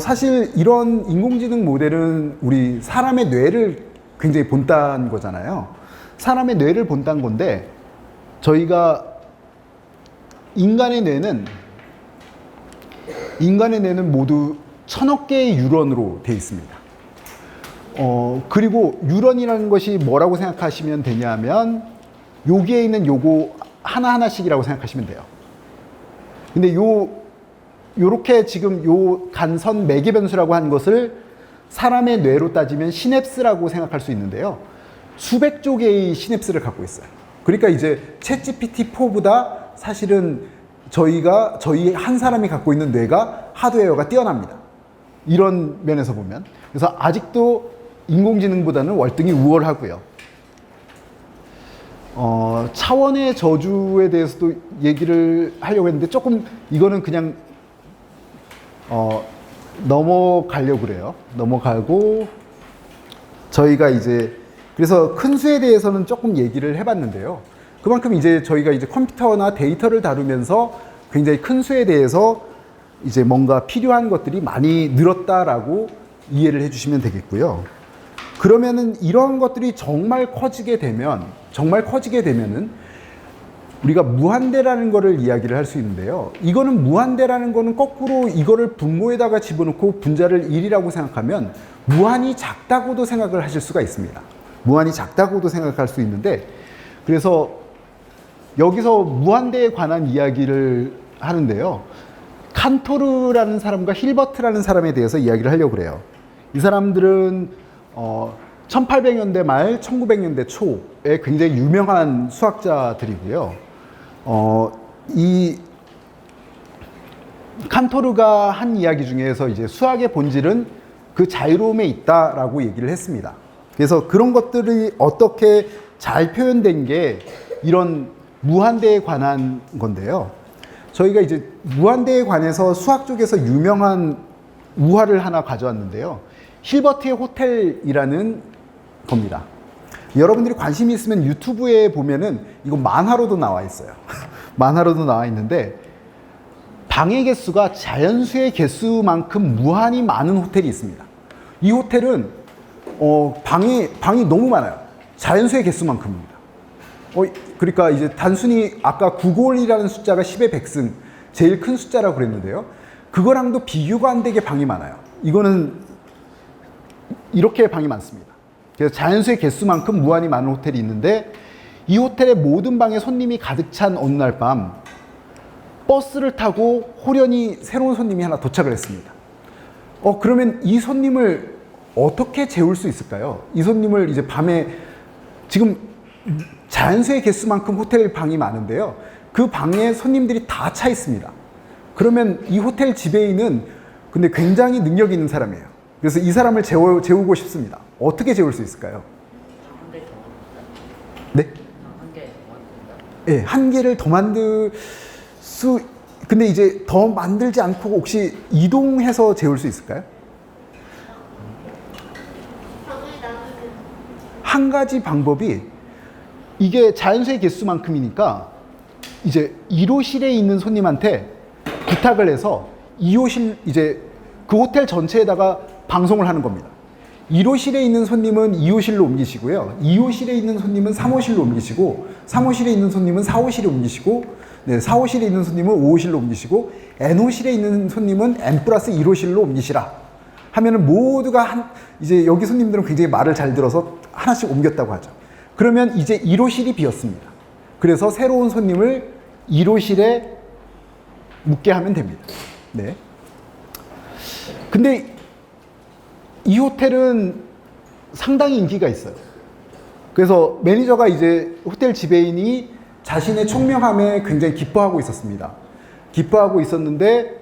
사실 이런 인공지능 모델은 우리 사람의 뇌를 굉장히 본딴 거잖아요. 사람의 뇌를 본딴 건데 저희가 인간의 뇌는 모두 1000억 개의 뉴런으로 되어 있습니다. 그리고 뉴런이라는 것이 뭐라고 생각하시면 되냐면 여기에 있는 요거 하나하나씩이라고 생각하시면 돼요. 근데 요렇게 지금 요 간선 매개 변수라고 한 것을 사람의 뇌로 따지면 시냅스라고 생각할 수 있는데요. 수백조 개의 시냅스를 갖고 있어요. 그러니까 이제 챗GPT-4보다 사실은 저희 한 사람이 갖고 있는 뇌가 하드웨어가 뛰어납니다. 이런 면에서 보면. 그래서 아직도 인공지능보다는 월등히 우월하고요. 차원의 저주에 대해서도 얘기를 하려고 했는데 조금 이거는 그냥 넘어가려고 그래요. 넘어가고 저희가 이제 그래서 큰 수에 대해서는 조금 얘기를 해봤는데요. 그만큼 이제 저희가 이제 컴퓨터나 데이터를 다루면서 굉장히 큰 수에 대해서 이제 뭔가 필요한 것들이 많이 늘었다라고 이해를 해주시면 되겠고요. 그러면은 이런 것들이 정말 커지게 되면은 우리가 무한대라는 거를 이야기를 할 수 있는데요. 이거는 무한대라는 거는 거꾸로 이거를 분모에다가 집어넣고 분자를 1이라고 생각하면 무한히 작다고도 생각을 하실 수가 있습니다. 무한히 작다고도 생각할 수 있는데 그래서 여기서 무한대에 관한 이야기를 하는데요. 칸토르라는 사람과 힐버트라는 사람에 대해서 이야기를 하려고 그래요. 이 사람들은 1800년대 말 1900년대 초에 굉장히 유명한 수학자들이고요. 이 칸토르가 한 이야기 중에서 이제 수학의 본질은 그 자유로움에 있다라고 얘기를 했습니다. 그래서 그런 것들이 어떻게 잘 표현된 게 이런 무한대에 관한 건데요. 저희가 이제 무한대에 관해서 수학 쪽에서 유명한 우화를 하나 가져왔는데요. 힐버트의 호텔이라는 겁니다. 여러분들이 관심이 있으면 유튜브에 보면은 이거 만화로도 나와 있어요. 만화로도 나와 있는데 방의 개수가 자연수의 개수만큼 무한히 많은 호텔이 있습니다. 이 호텔은 방이 너무 많아요. 자연수의 개수만큼입니다. 그러니까 이제 단순히 아까 9골이라는 숫자가 10의 100승 제일 큰 숫자라고 그랬는데요. 그거랑도 비교가 안 되게 방이 많아요. 이거는 이렇게 방이 많습니다. 그래서 자연수의 개수만큼 무한히 많은 호텔이 있는데 이 호텔의 모든 방에 손님이 가득 찬 어느 날 밤 버스를 타고 호련히 새로운 손님이 하나 도착을 했습니다. 그러면 이 손님을 어떻게 재울 수 있을까요? 이 손님을 이제 밤에 지금 자연수의 개수만큼 호텔 방이 많은데요. 그 방에 손님들이 다 차 있습니다. 그러면 이 호텔 지배인은 근데 굉장히 능력 있는 사람이에요. 그래서 이 사람을 재우고 싶습니다. 어떻게 재울 수 있을까요? 네? 네, 한 개를 더 만들 수, 근데 이제 더 만들지 않고 혹시 이동해서 재울 수 있을까요? 방을 나누는. 한 가지 방법이 이게 자연수의 개수만큼이니까 이제 1호실에 있는 손님한테 부탁을 해서 2호실, 이제 그 호텔 전체에다가 방송을 하는 겁니다. 1호실에 있는 손님은 2호실로 옮기시고요. 2호실에 있는 손님은 3호실로 옮기시고, 3호실에 있는 손님은 4호실에 옮기시고, 네, 4호실에 있는 손님은 5호실로 옮기시고, N호실에 있는 손님은 N+1호실로 옮기시라. 하면은 모두가 이제 여기 손님들은 굉장히 말을 잘 들어서 하나씩 옮겼다고 하죠. 그러면 이제 1호실이 비었습니다. 그래서 새로운 손님을 1호실에 묵게 하면 됩니다. 네. 근데 이 호텔은 상당히 인기가 있어요. 그래서 매니저가 이제 호텔 지배인이 자신의 총명함에 굉장히 기뻐하고 있었습니다. 기뻐하고 있었는데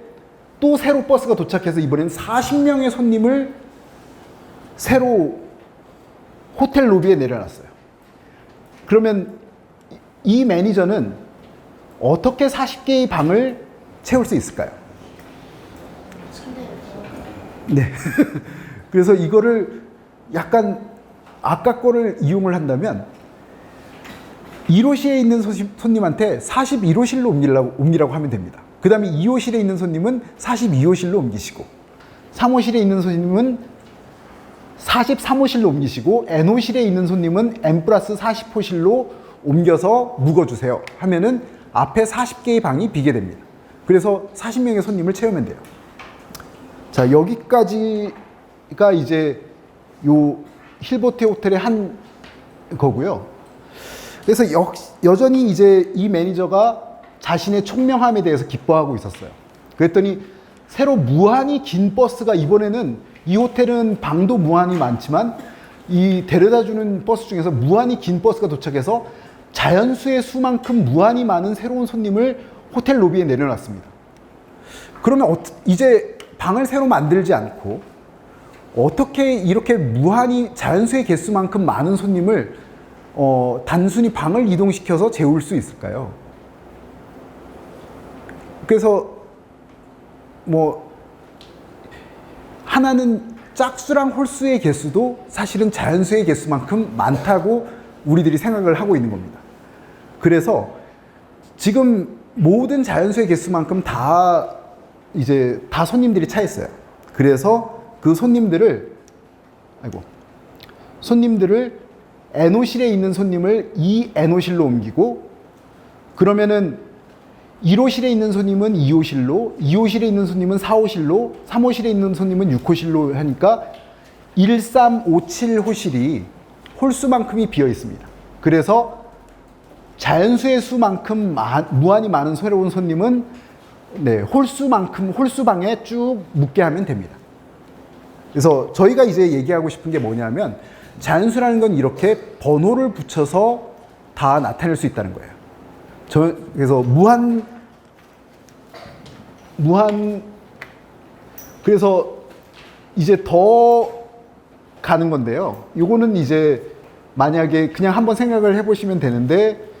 또 새로 버스가 도착해서 이번엔 40명의 손님을 새로 호텔 로비에 내려놨어요. 그러면 이 매니저는 어떻게 40개의 방을 채울 수 있을까요? 네. 그래서 이거를 약간 아까 거를 이용을 한다면 1호실에 있는 손님한테 41호실로 옮기라고 하면 됩니다. 그 다음에 2호실에 있는 손님은 42호실로 옮기시고 3호실에 있는 손님은 43호실로 옮기시고 N호실에 있는 손님은 N+40호실로 옮겨서 묵어주세요 하면은 앞에 40개의 방이 비게 됩니다. 그래서 40명의 손님을 채우면 돼요. 자, 여기까지가 이제 요 힐버트 호텔의 한 거고요. 그래서 여전히 이제 이 매니저가 자신의 총명함에 대해서 기뻐하고 있었어요. 그랬더니 새로 무한히 긴 버스가 이번에는 이 호텔은 방도 무한히 많지만 이 데려다주는 버스 중에서 무한히 긴 버스가 도착해서 자연수의 수만큼 무한히 많은 새로운 손님을 호텔 로비에 내려놨습니다. 그러면 이제 방을 새로 만들지 않고 어떻게 이렇게 무한히 자연수의 개수만큼 많은 손님을 단순히 방을 이동시켜서 재울 수 있을까요? 그래서 뭐 하나는 짝수랑 홀수의 개수도 사실은 자연수의 개수만큼 많다고 우리들이 생각을 하고 있는 겁니다. 그래서 지금 모든 자연수의 개수만큼 다 손님들이 차 있어요. 그래서 그 손님들을 N호실에 있는 손님을 2N호실로 옮기고, 그러면은 1호실에 있는 손님은 2호실로, 2호실에 있는 손님은 4호실로, 3호실에 있는 손님은 6호실로 하니까 1, 3, 5, 7호실이 홀수만큼이 비어 있습니다. 그래서 자연수의 수만큼 무한히 많은 새로운 손님은 홀수방에 쭉 묵게 하면 됩니다. 그래서 저희가 이제 얘기하고 싶은 게 뭐냐면 자연수라는 건 이렇게 번호를 붙여서 다 나타낼 수 있다는 거예요. 그래서 그래서 이제 더 가는 건데요. 요거는 이제 만약에 그냥 한번 생각을 해보시면 되는데,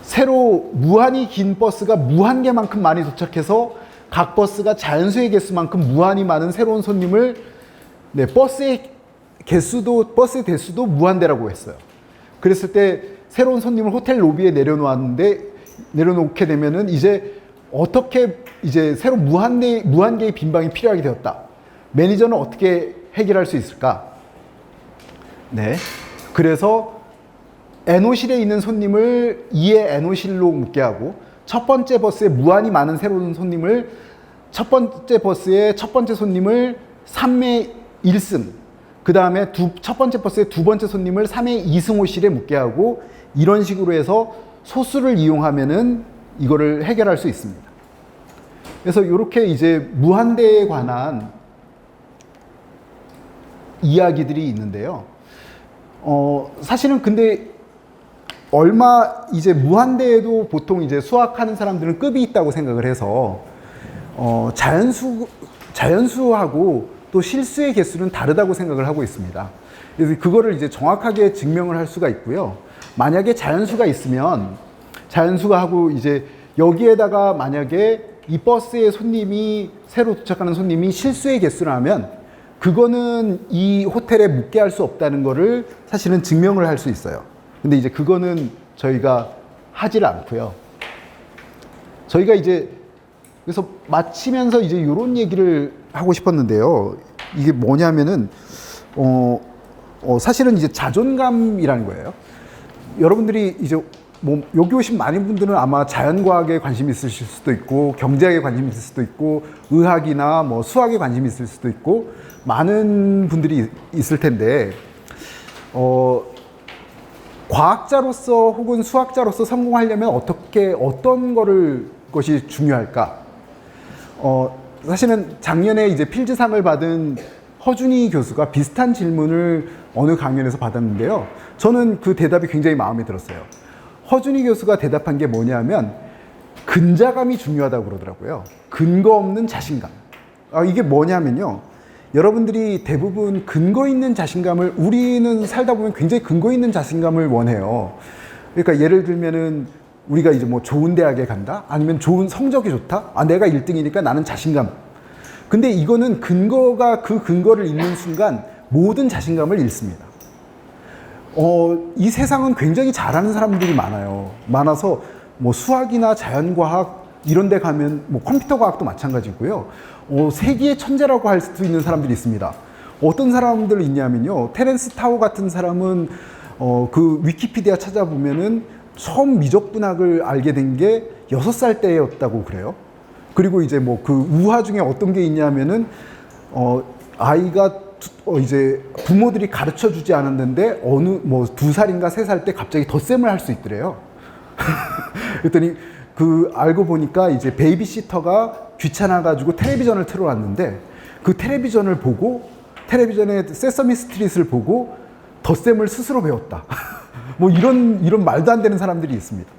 새로 무한히 긴 버스가 무한 개만큼 많이 도착해서 각 버스가 자연수의 개수만큼 무한히 많은 새로운 손님을 버스의 대수도 무한대라고 했어요. 그랬을 때 새로운 손님을 호텔 로비에 내려놓게 되면은 이제 어떻게 이제 새로 무한 개의 빈 방이 필요하게 되었다. 매니저는 어떻게 해결할 수 있을까? 네. 그래서 N호실에 있는 손님을 2의 N호실로 묵게 하고, 첫 번째 버스에 무한히 많은 새로운 손님을 첫 번째 버스의 첫 번째 손님을 3의 1승, 그 다음에 첫 번째 버스의 두 번째 손님을 3의 2승호실에 묵게 하고, 이런 식으로 해서 소수를 이용하면은 이거를 해결할 수 있습니다. 그래서 이렇게 이제 무한대에 관한 이야기들이 있는데요. 사실은 근데 이제 무한대에도 보통 이제 수학하는 사람들은 급이 있다고 생각을 해서, 자연수하고 또 실수의 개수는 다르다고 생각을 하고 있습니다. 그래서 그거를 이제 정확하게 증명을 할 수가 있고요. 만약에 자연수가 있으면 자연수가 하고 이제 여기에다가 만약에 이 버스의 손님이 새로 도착하는 손님이 실수의 개수라면 그거는 이 호텔에 묵게 할 수 없다는 거를 사실은 증명을 할 수 있어요. 근데 이제 그거는 저희가 하질 않고요. 저희가 이제 그래서 마치면서 이제 이런 얘기를 하고 싶었는데요. 이게 뭐냐면은 사실은 이제 자존감이라는 거예요. 여러분들이 이제 뭐 여기 오신 많은 분들은 아마 자연과학에 관심 있으실 수도 있고 경제학에 관심 있을 수도 있고 의학이나 뭐 수학에 관심 있을 수도 있고 많은 분들이 있을 텐데 과학자로서 혹은 수학자로서 성공하려면 어떤 것이 중요할까? 사실은 작년에 이제 필즈상을 받은 허준희 교수가 비슷한 질문을 어느 강연에서 받았는데요. 저는 그 대답이 굉장히 마음에 들었어요. 허준희 교수가 대답한 게 뭐냐면 근자감이 중요하다고 그러더라고요. 근거 없는 자신감. 이게 뭐냐면요. 여러분들이 대부분 근거 있는 자신감을 우리는 살다 보면 굉장히 근거 있는 자신감을 원해요. 그러니까 예를 들면은 우리가 이제 뭐 좋은 대학에 간다? 아니면 좋은 성적이 좋다? 내가 1등이니까 나는 자신감. 근데 이거는 그 근거를 잃는 순간 모든 자신감을 잃습니다. 이 세상은 굉장히 잘하는 사람들이 많아서 뭐 수학이나 자연과학 이런 데 가면 뭐 컴퓨터 과학도 마찬가지고요. 세계의 천재라고 할 수 있는 사람들이 있습니다. 어떤 사람들 있냐면요. 테렌스 타워 같은 사람은 그 위키피디아 찾아보면은 처음 미적분학을 알게 된 게 6살 때였다고 그래요. 그리고 이제 뭐 그 우화 중에 어떤 게 있냐면은 아이가 이제 부모들이 가르쳐 주지 않았는데 어느 뭐 2살인가 3살 때 갑자기 덧셈을 할 수 있더래요. 그랬더니 그 알고 보니까 이제 베이비시터가 귀찮아가지고 텔레비전을 틀어놨는데 그 텔레비전을 보고 텔레비전에 세서미 스트릿을 보고 덧셈을 스스로 배웠다. 뭐 이런 말도 안 되는 사람들이 있습니다.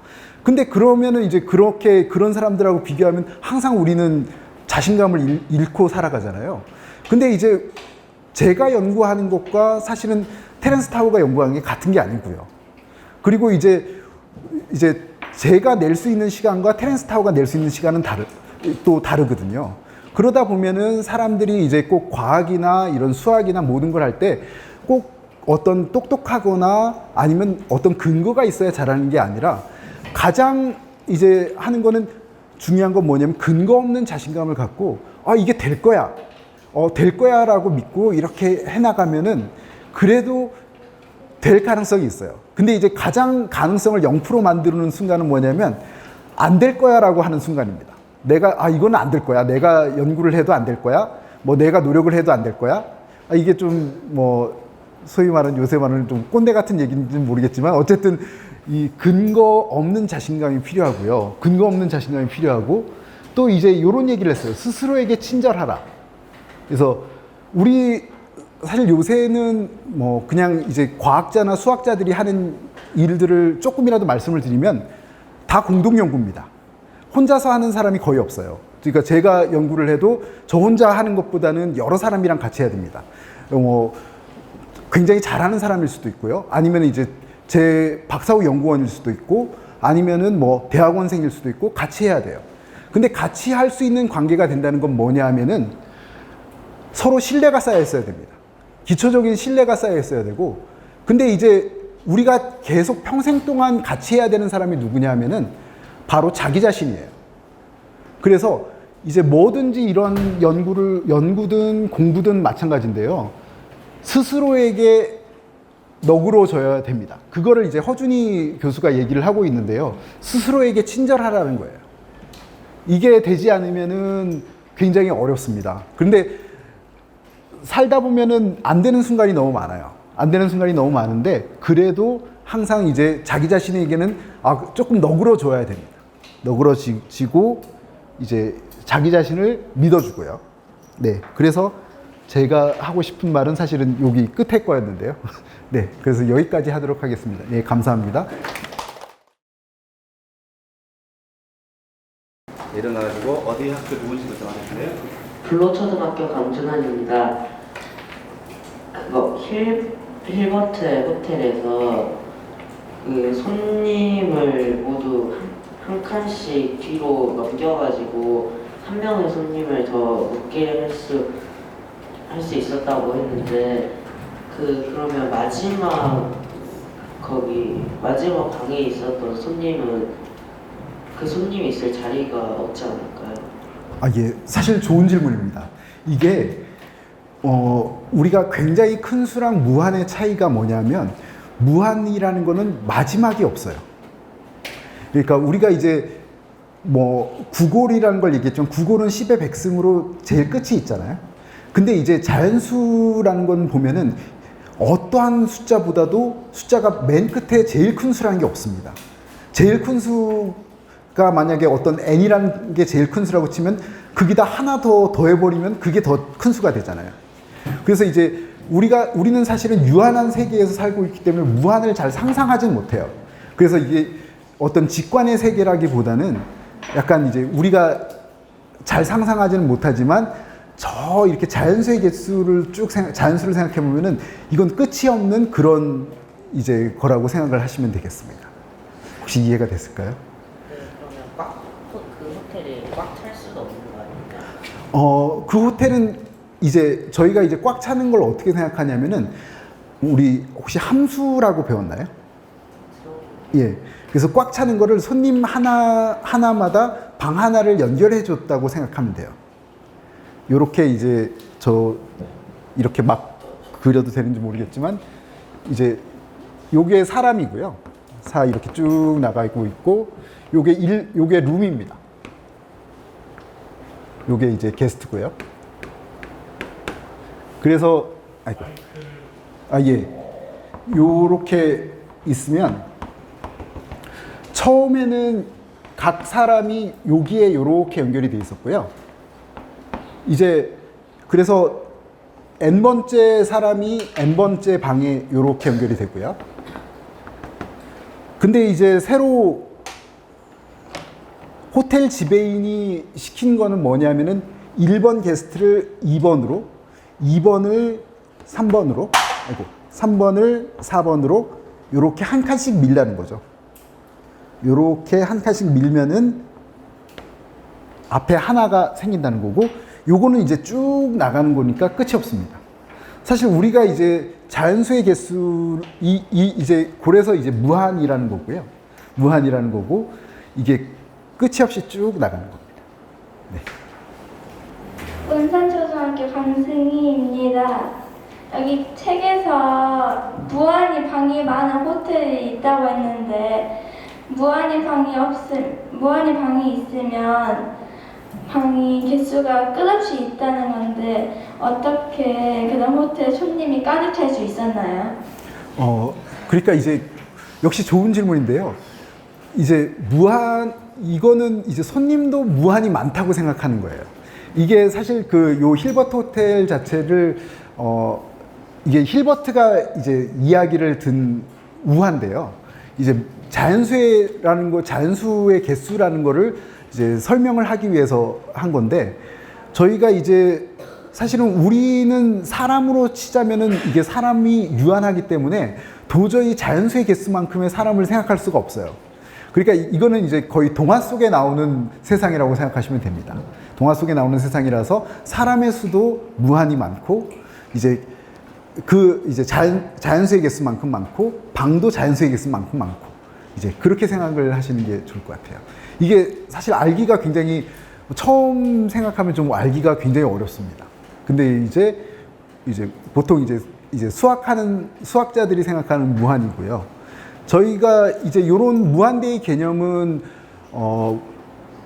근데 그러면은 이제 그런 사람들하고 비교하면 항상 우리는 자신감을 잃고 살아가잖아요. 근데 이제 제가 연구하는 것과 사실은 테렌스 타워가 연구하는 게 같은 게 아니고요. 그리고 이제 제가 낼 수 있는 시간과 테렌스 타워가 낼 수 있는 시간은 또 다르거든요. 그러다 보면은 사람들이 이제 꼭 과학이나 이런 수학이나 모든 걸 할 때 꼭 어떤 똑똑하거나 아니면 어떤 근거가 있어야 잘하는 게 아니라 가장 이제 하는 거는 중요한 건 뭐냐면 근거 없는 자신감을 갖고 이게 될 거야. 될 거야 라고 믿고 이렇게 해나가면은 그래도 될 가능성이 있어요. 근데 이제 가장 가능성을 0% 만드는 순간은 뭐냐면 안 될 거야 라고 하는 순간입니다. 내가 이거는 안 될 거야. 내가 연구를 해도 안 될 거야. 뭐 내가 노력을 해도 안 될 거야. 이게 좀 뭐 소위 말하는 요새 말하는 좀 꼰대 같은 얘기인지는 모르겠지만 어쨌든 이 근거 없는 자신감이 필요하고요. 근거 없는 자신감이 필요하고 또 이제 이런 얘기를 했어요. 스스로에게 친절하라. 그래서 우리 사실 요새는 뭐 그냥 이제 과학자나 수학자들이 하는 일들을 조금이라도 말씀을 드리면 다 공동 연구입니다. 혼자서 하는 사람이 거의 없어요. 그러니까 제가 연구를 해도 저 혼자 하는 것보다는 여러 사람이랑 같이 해야 됩니다. 뭐 굉장히 잘하는 사람일 수도 있고요. 아니면 이제 제 박사후 연구원일 수도 있고 아니면은 뭐 대학원생일 수도 있고 같이 해야 돼요. 근데 같이 할 수 있는 관계가 된다는 건 뭐냐 하면은 서로 신뢰가 쌓여 있어야 됩니다. 기초적인 신뢰가 쌓여 있어야 되고 근데 이제 우리가 계속 평생 동안 같이 해야 되는 사람이 누구냐 하면은 바로 자기 자신이에요. 그래서 이제 뭐든지 이런 연구든 공부든 마찬가지인데요. 스스로에게 너그러져야 됩니다. 그거를 이제 허준희 교수가 얘기를 하고 있는데요. 스스로에게 친절하라는 거예요. 이게 되지 않으면은 굉장히 어렵습니다. 그런데 살다 보면은 안 되는 순간이 너무 많아요. 안 되는 순간이 너무 많은데 그래도 항상 이제 자기 자신에게는 조금 너그러져야 됩니다. 너그러지고 이제 자기 자신을 믿어주고요. 네, 그래서 제가 하고 싶은 말은 사실은 여기 끝에 거였는데요. 네, 그래서 여기까지 하도록 하겠습니다. 네, 감사합니다. 일어나가지고 어디 학교 누군지부터 말해주세요. 블로초등학교 강준환입니다. 그거 힐버트 호텔에서 그 손님을 모두 한 칸씩 뒤로 넘겨가지고 한 명의 손님을 더 묵게 할 수 있었다고 했는데 그러면 마지막 방에 있었던 손님은 그 손님이 있을 자리가 없지 않을까요? 아, 예. 사실 좋은 질문입니다. 이게, 우리가 굉장히 큰 수랑 무한의 차이가 뭐냐면, 무한이라는 거는 마지막이 없어요. 그러니까 우리가 이제 구골이라는 걸 얘기했지만, 구골은 10의 백승으로 제일 끝이 있잖아요. 근데 이제 자연수라는 건 보면은 어떠한 숫자보다도 숫자가 맨 끝에 제일 큰 수라는 게 없습니다. 제일 큰 수가 만약에 어떤 n이라는 게 제일 큰 수라고 치면 거기다 하나 더 더해버리면 그게 더 큰 수가 되잖아요. 그래서 이제 우리는 사실은 유한한 세계에서 살고 있기 때문에 무한을 잘 상상하진 못해요. 그래서 이게 어떤 직관의 세계라기보다는 약간 이제 우리가 잘 상상하지는 못하지만 저 이렇게 자연수의 개수를 자연수를 생각해 보면은 이건 끝이 없는 그런 이제 거라고 생각을 하시면 되겠습니다. 혹시 이해가 됐을까요? 네, 그러면 그 호텔이 꽉 찰 수도 없는 거 아닌가요? 그 호텔은 이제 저희가 이제 꽉 차는 걸 어떻게 생각하냐면은 우리 혹시 함수라고 배웠나요? 예. 그래서 꽉 차는 거를 손님 하나마다 방 하나를 연결해 줬다고 생각하면 돼요. 요렇게 이제 이렇게 막 그려도 되는지 모르겠지만 이제 요게 사람이고요. 이렇게 쭉 나가고 있고 요게 룸입니다. 요게 이제 게스트고요. 그래서 예. 요렇게 있으면 처음에는 각 사람이 여기에 요렇게 연결이 돼 있었고요. 이제 그래서 n번째 사람이 n번째 방에 요렇게 연결이 되고요. 근데 이제 새로 호텔 지배인이 시킨 거는 뭐냐면은 1번 게스트를 2번으로, 2번을 3번으로, 3번을 4번으로 요렇게 한 칸씩 밀라는 거죠. 요렇게 한 칸씩 밀면은 앞에 하나가 생긴다는 거고, 요거는 이제 쭉 나가는 거니까 끝이 없습니다. 사실 우리가 이제 자연수의 개수, 이제 그래서 이제 무한이라는 거고요. 무한이라는 거고, 이게 끝이 없이 쭉 나가는 겁니다. 네. 은산초등학교 강승희입니다. 여기 책에서 무한히 방이 많은 호텔이 있다고 했는데 무한히 방이 있으면 방이 개수가 끝없이 있다는 건데 어떻게 그런 호텔 손님이 가득 찰 수 있었나요? 그러니까 이제 역시 좋은 질문인데요. 이제 이거는 이제 손님도 무한히 많다고 생각하는 거예요. 이게 사실 요 힐버트 호텔 자체를 이게 힐버트가 이제 이야기를 든 우화인데요. 이제 자연수의 개수라는 거를 이제 설명을 하기 위해서 한 건데, 저희가 이제 사실은 우리는 사람으로 치자면은 이게 사람이 유한하기 때문에 도저히 자연수의 개수만큼의 사람을 생각할 수가 없어요. 그러니까 이거는 이제 거의 동화 속에 나오는 세상이라고 생각하시면 됩니다. 동화 속에 나오는 세상이라서 사람의 수도 무한히 많고, 이제 자연수의 개수만큼 많고, 방도 자연수의 개수만큼 많고, 이제 그렇게 생각을 하시는 게 좋을 것 같아요. 이게 사실 알기가 굉장히, 처음 생각하면 좀 알기가 굉장히 어렵습니다. 근데 이제 보통 이제 수학자들이 생각하는 무한이고요. 저희가 이제 이런 무한대의 개념은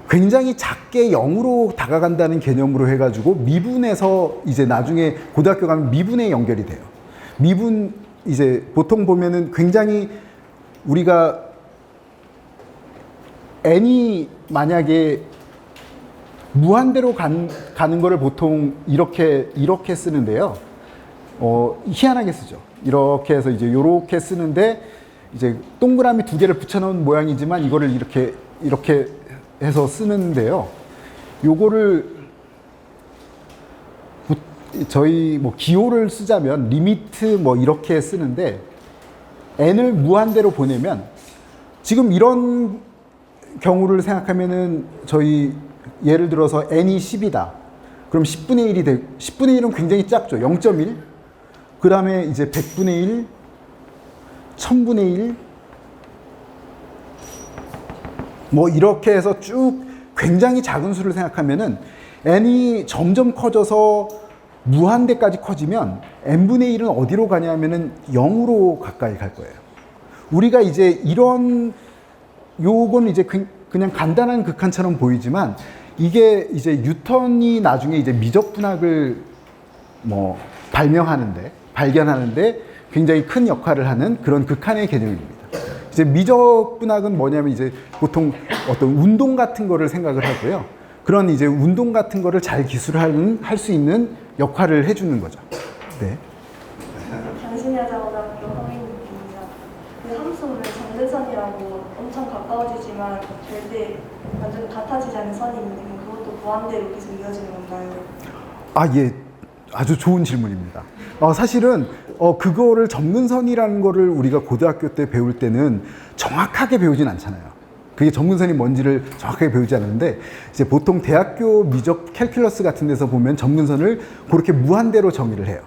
굉장히 작게 0으로 다가간다는 개념으로 해가지고 미분에서 이제 나중에 고등학교 가면 미분에 연결이 돼요. 미분 이제 보통 보면은 굉장히 우리가 n이 만약에 무한대로 가는 거를 보통 이렇게 쓰는데요. 희한하게 쓰죠. 이렇게 해서 이제 요렇게 쓰는데, 이제 동그라미 두 개를 붙여놓은 모양이지만 이거를 이렇게 해서 쓰는데요. 요거를 저희 뭐 기호를 쓰자면 리미트 뭐 이렇게 쓰는데 n을 무한대로 보내면 지금 이런 경우를 생각하면은 저희 예를 들어서 n이 10이다. 그럼 10분의 1이 되 10분의 1은 굉장히 작죠. 0.1. 그 다음에 이제 100분의 1, 1000분의 1, 뭐 이렇게 해서 쭉 굉장히 작은 수를 생각하면은 n이 점점 커져서 무한대까지 커지면 n분의 1은 어디로 가냐면은 0으로 가까이 갈 거예요. 우리가 이제 이런 요건 이제 그냥 간단한 극한처럼 보이지만 이게 이제 뉴턴이 나중에 이제 미적분학을 뭐 발견하는데 굉장히 큰 역할을 하는 그런 극한의 개념입니다. 이제 미적분학은 뭐냐면 이제 보통 어떤 운동 같은 거를 생각을 하고요. 그런 이제 운동 같은 거를 잘 할 수 있는 역할을 해주는 거죠. 네. 당신여자고등학교 허민입니다. 그 함수는 정근선이라고 엄청 가까워지지만 절대 완전 같아지지 않는 선이 있는데 그것도 무한대로 계속 이어지는 건가요? 아, 예. 아주 좋은 질문입니다. 사실은 그거를 점근선이라는 거를 우리가 고등학교 때 배울 때는 정확하게 배우진 않잖아요. 그게 점근선이 뭔지를 정확하게 배우지 않는데 이제 보통 대학교 미적 캘큘러스 같은 데서 보면 점근선을 그렇게 무한대로 정의를 해요.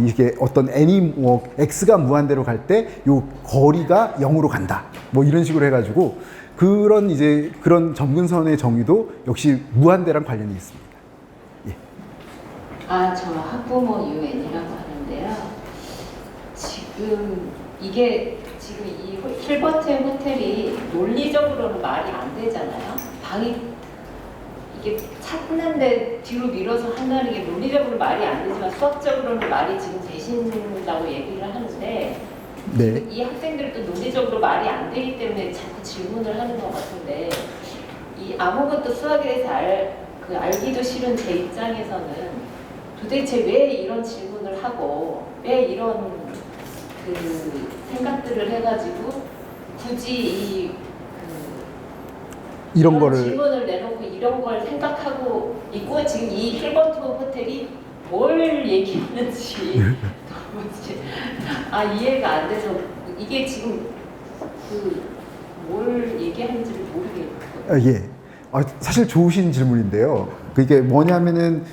이게 어떤 n이 뭐 x가 무한대로 갈 때 요 거리가 0으로 간다. 뭐 이런 식으로 해가지고 그런 점근선의 정의도 역시 무한대랑 관련이 있습니다. 예. 저 학부모 UN이라고 하는데요. 지금 이 힐버트 호텔이 논리적으로는 말이 안 되잖아요. 방이 이게 찾는데 뒤로 밀어서 한다는 게 논리적으로 말이 안 되지만 수학적으로는 말이 지금 되신다고 얘기를 하는데 네. 이 학생들도 논리적으로 말이 안 되기 때문에 자꾸 질문을 하는 것 같은데 이 아무것도 수학에 대해서 알기도 싫은 제 입장에서는 도대체 왜 이런 질문을 하고 왜 이런 생각들을 해가지고 굳이 이런 거를 질문을 내놓고 이런 걸 생각하고 있고 지금 이 힐버트 호텔이 뭘 얘기하는지 도무지 이해가 안 돼서 이게 지금 뭘 얘기하는지를 모르겠거든요. 예. 사실 좋으신 질문인데요. 그게 뭐냐면은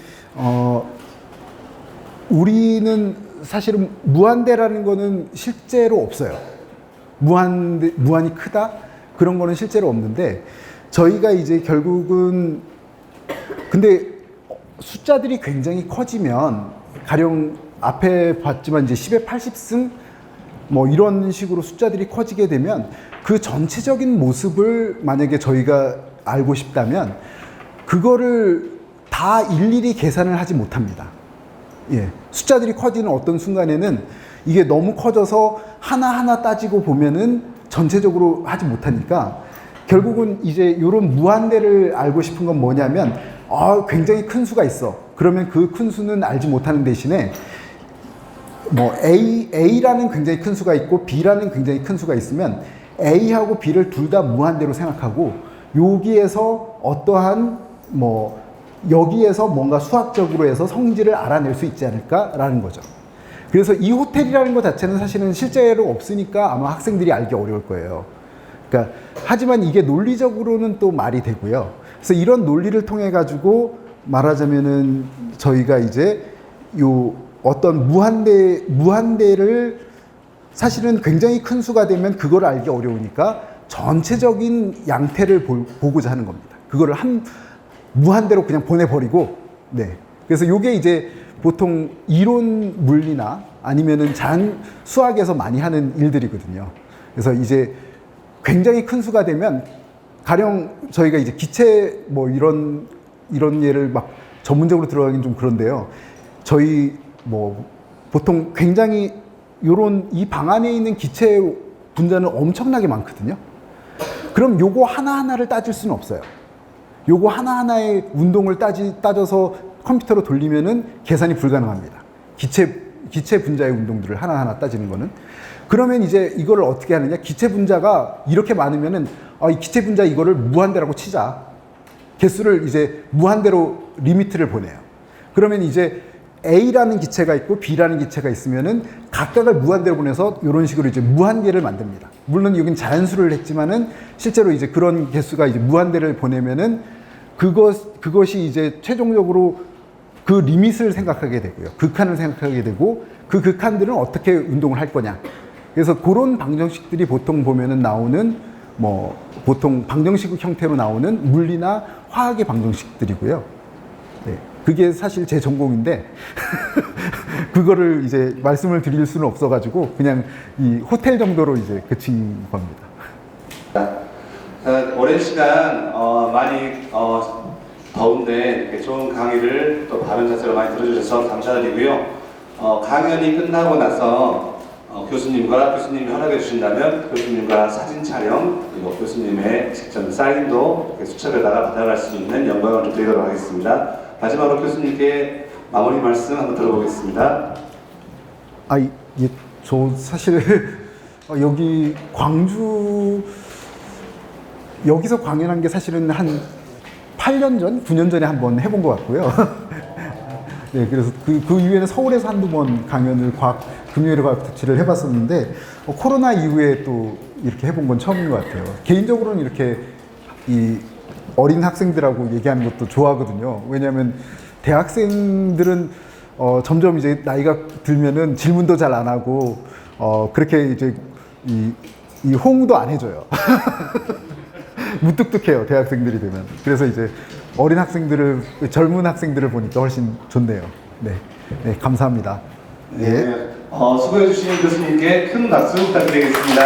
우리는 사실은 무한대라는 거는 실제로 없어요. 무한이 크다? 그런 거는 실제로 없는데 저희가 이제 결국은 근데 숫자들이 굉장히 커지면 가령 앞에 봤지만 이제 10의 80승 뭐 이런 식으로 숫자들이 커지게 되면 그 전체적인 모습을 만약에 저희가 알고 싶다면 그거를 다 일일이 계산을 하지 못합니다. 예. 숫자들이 커지는 어떤 순간에는 이게 너무 커져서 하나하나 따지고 보면은 전체적으로 하지 못하니까 결국은 이제 이런 무한대를 알고 싶은 건 뭐냐면 굉장히 큰 수가 있어. 그러면 그 큰 수는 알지 못하는 대신에 뭐 A라는 굉장히 큰 수가 있고 B라는 굉장히 큰 수가 있으면 A하고 B를 둘 다 무한대로 생각하고 여기에서 어떠한 여기에서 뭔가 수학적으로 해서 성질을 알아낼 수 있지 않을까라는 거죠. 그래서 이 호텔이라는 것 자체는 사실은 실제로 없으니까 아마 학생들이 알기 어려울 거예요. 그러니까 하지만 이게 논리적으로는 또 말이 되고요. 그래서 이런 논리를 통해 가지고 말하자면은 저희가 이제 요 어떤 무한대를 사실은 굉장히 큰 수가 되면 그걸 알기 어려우니까 전체적인 양태를 보고자 하는 겁니다. 그거를 무한대로 그냥 보내버리고, 네. 그래서 요게 이제 보통 이론 물리나 아니면은 수학에서 많이 하는 일들이거든요. 그래서 이제 굉장히 큰 수가 되면 가령 저희가 이제 기체 이런 예를 막 전문적으로 들어가긴 좀 그런데요. 저희 보통 굉장히 이 방 안에 있는 기체 분자는 엄청나게 많거든요. 그럼 요거 하나하나를 따질 수는 없어요. 요거 하나하나의 운동을 따져서 컴퓨터로 돌리면은 계산이 불가능합니다. 기체 기체 분자의 운동들을 하나하나 따지는 거는. 그러면 이제 이거를 어떻게 하느냐? 기체 분자가 이렇게 많으면은 이 기체 분자 이거를 무한대라고 치자. 개수를 이제 무한대로 리미트를 보내요. 그러면 이제 A라는 기체가 있고 B라는 기체가 있으면은 각각을 무한대로 보내서 이런 식으로 이제 무한계를 만듭니다. 물론 여긴 자연수를 했지만은 실제로 이제 그런 개수가 이제 무한대를 보내면은 그것이 이제 최종적으로 그 리밋을 생각하게 되고요. 극한을 생각하게 되고 그 극한들은 어떻게 운동을 할 거냐. 그래서 그런 방정식들이 보통 보면은 나오는 보통 방정식 형태로 나오는 물리나 화학의 방정식들이고요. 네. 그게 사실 제 전공인데 그거를 이제 말씀을 드릴 수는 없어가지고 그냥 이 호텔 정도로 이제 그친 겁니다. 오랜 시간 많이 더운데 이렇게 좋은 강의를 또 바른 자세로 많이 들어주셔서 감사드리고요. 강연이 끝나고 나서 교수님과 교수님이 허락해 주신다면 교수님과 사진 촬영 그리고 교수님의 직접 사인도 이렇게 수첩에다가 받아갈 수 있는 영광을 좀 드리도록 하겠습니다. 마지막으로 교수님께 마무리 말씀 한번 들어보겠습니다. 저 사실 여기 광주 여기서 강연한 게 사실은 한 8년 전, 9년 전에 한번 해본 것 같고요. 네, 그래서 그 이후에는 서울에서 한두 번 강연을 금요일에 과학 특집을 해봤었는데 코로나 이후에 또 이렇게 해본 건 처음인 것 같아요. 개인적으로는 이렇게 이 어린 학생들하고 얘기하는 것도 좋아하거든요. 왜냐하면 대학생들은 점점 이제 나이가 들면은 질문도 잘 안 하고 그렇게 이제 이 호응도 안 해줘요. 무뚝뚝해요, 대학생들이 되면. 그래서 이제 어린 학생들을, 젊은 학생들을 보니까 훨씬 좋네요. 네, 네, 감사합니다. 네, 수고해주신 교수님께 큰 박수 부탁드리겠습니다.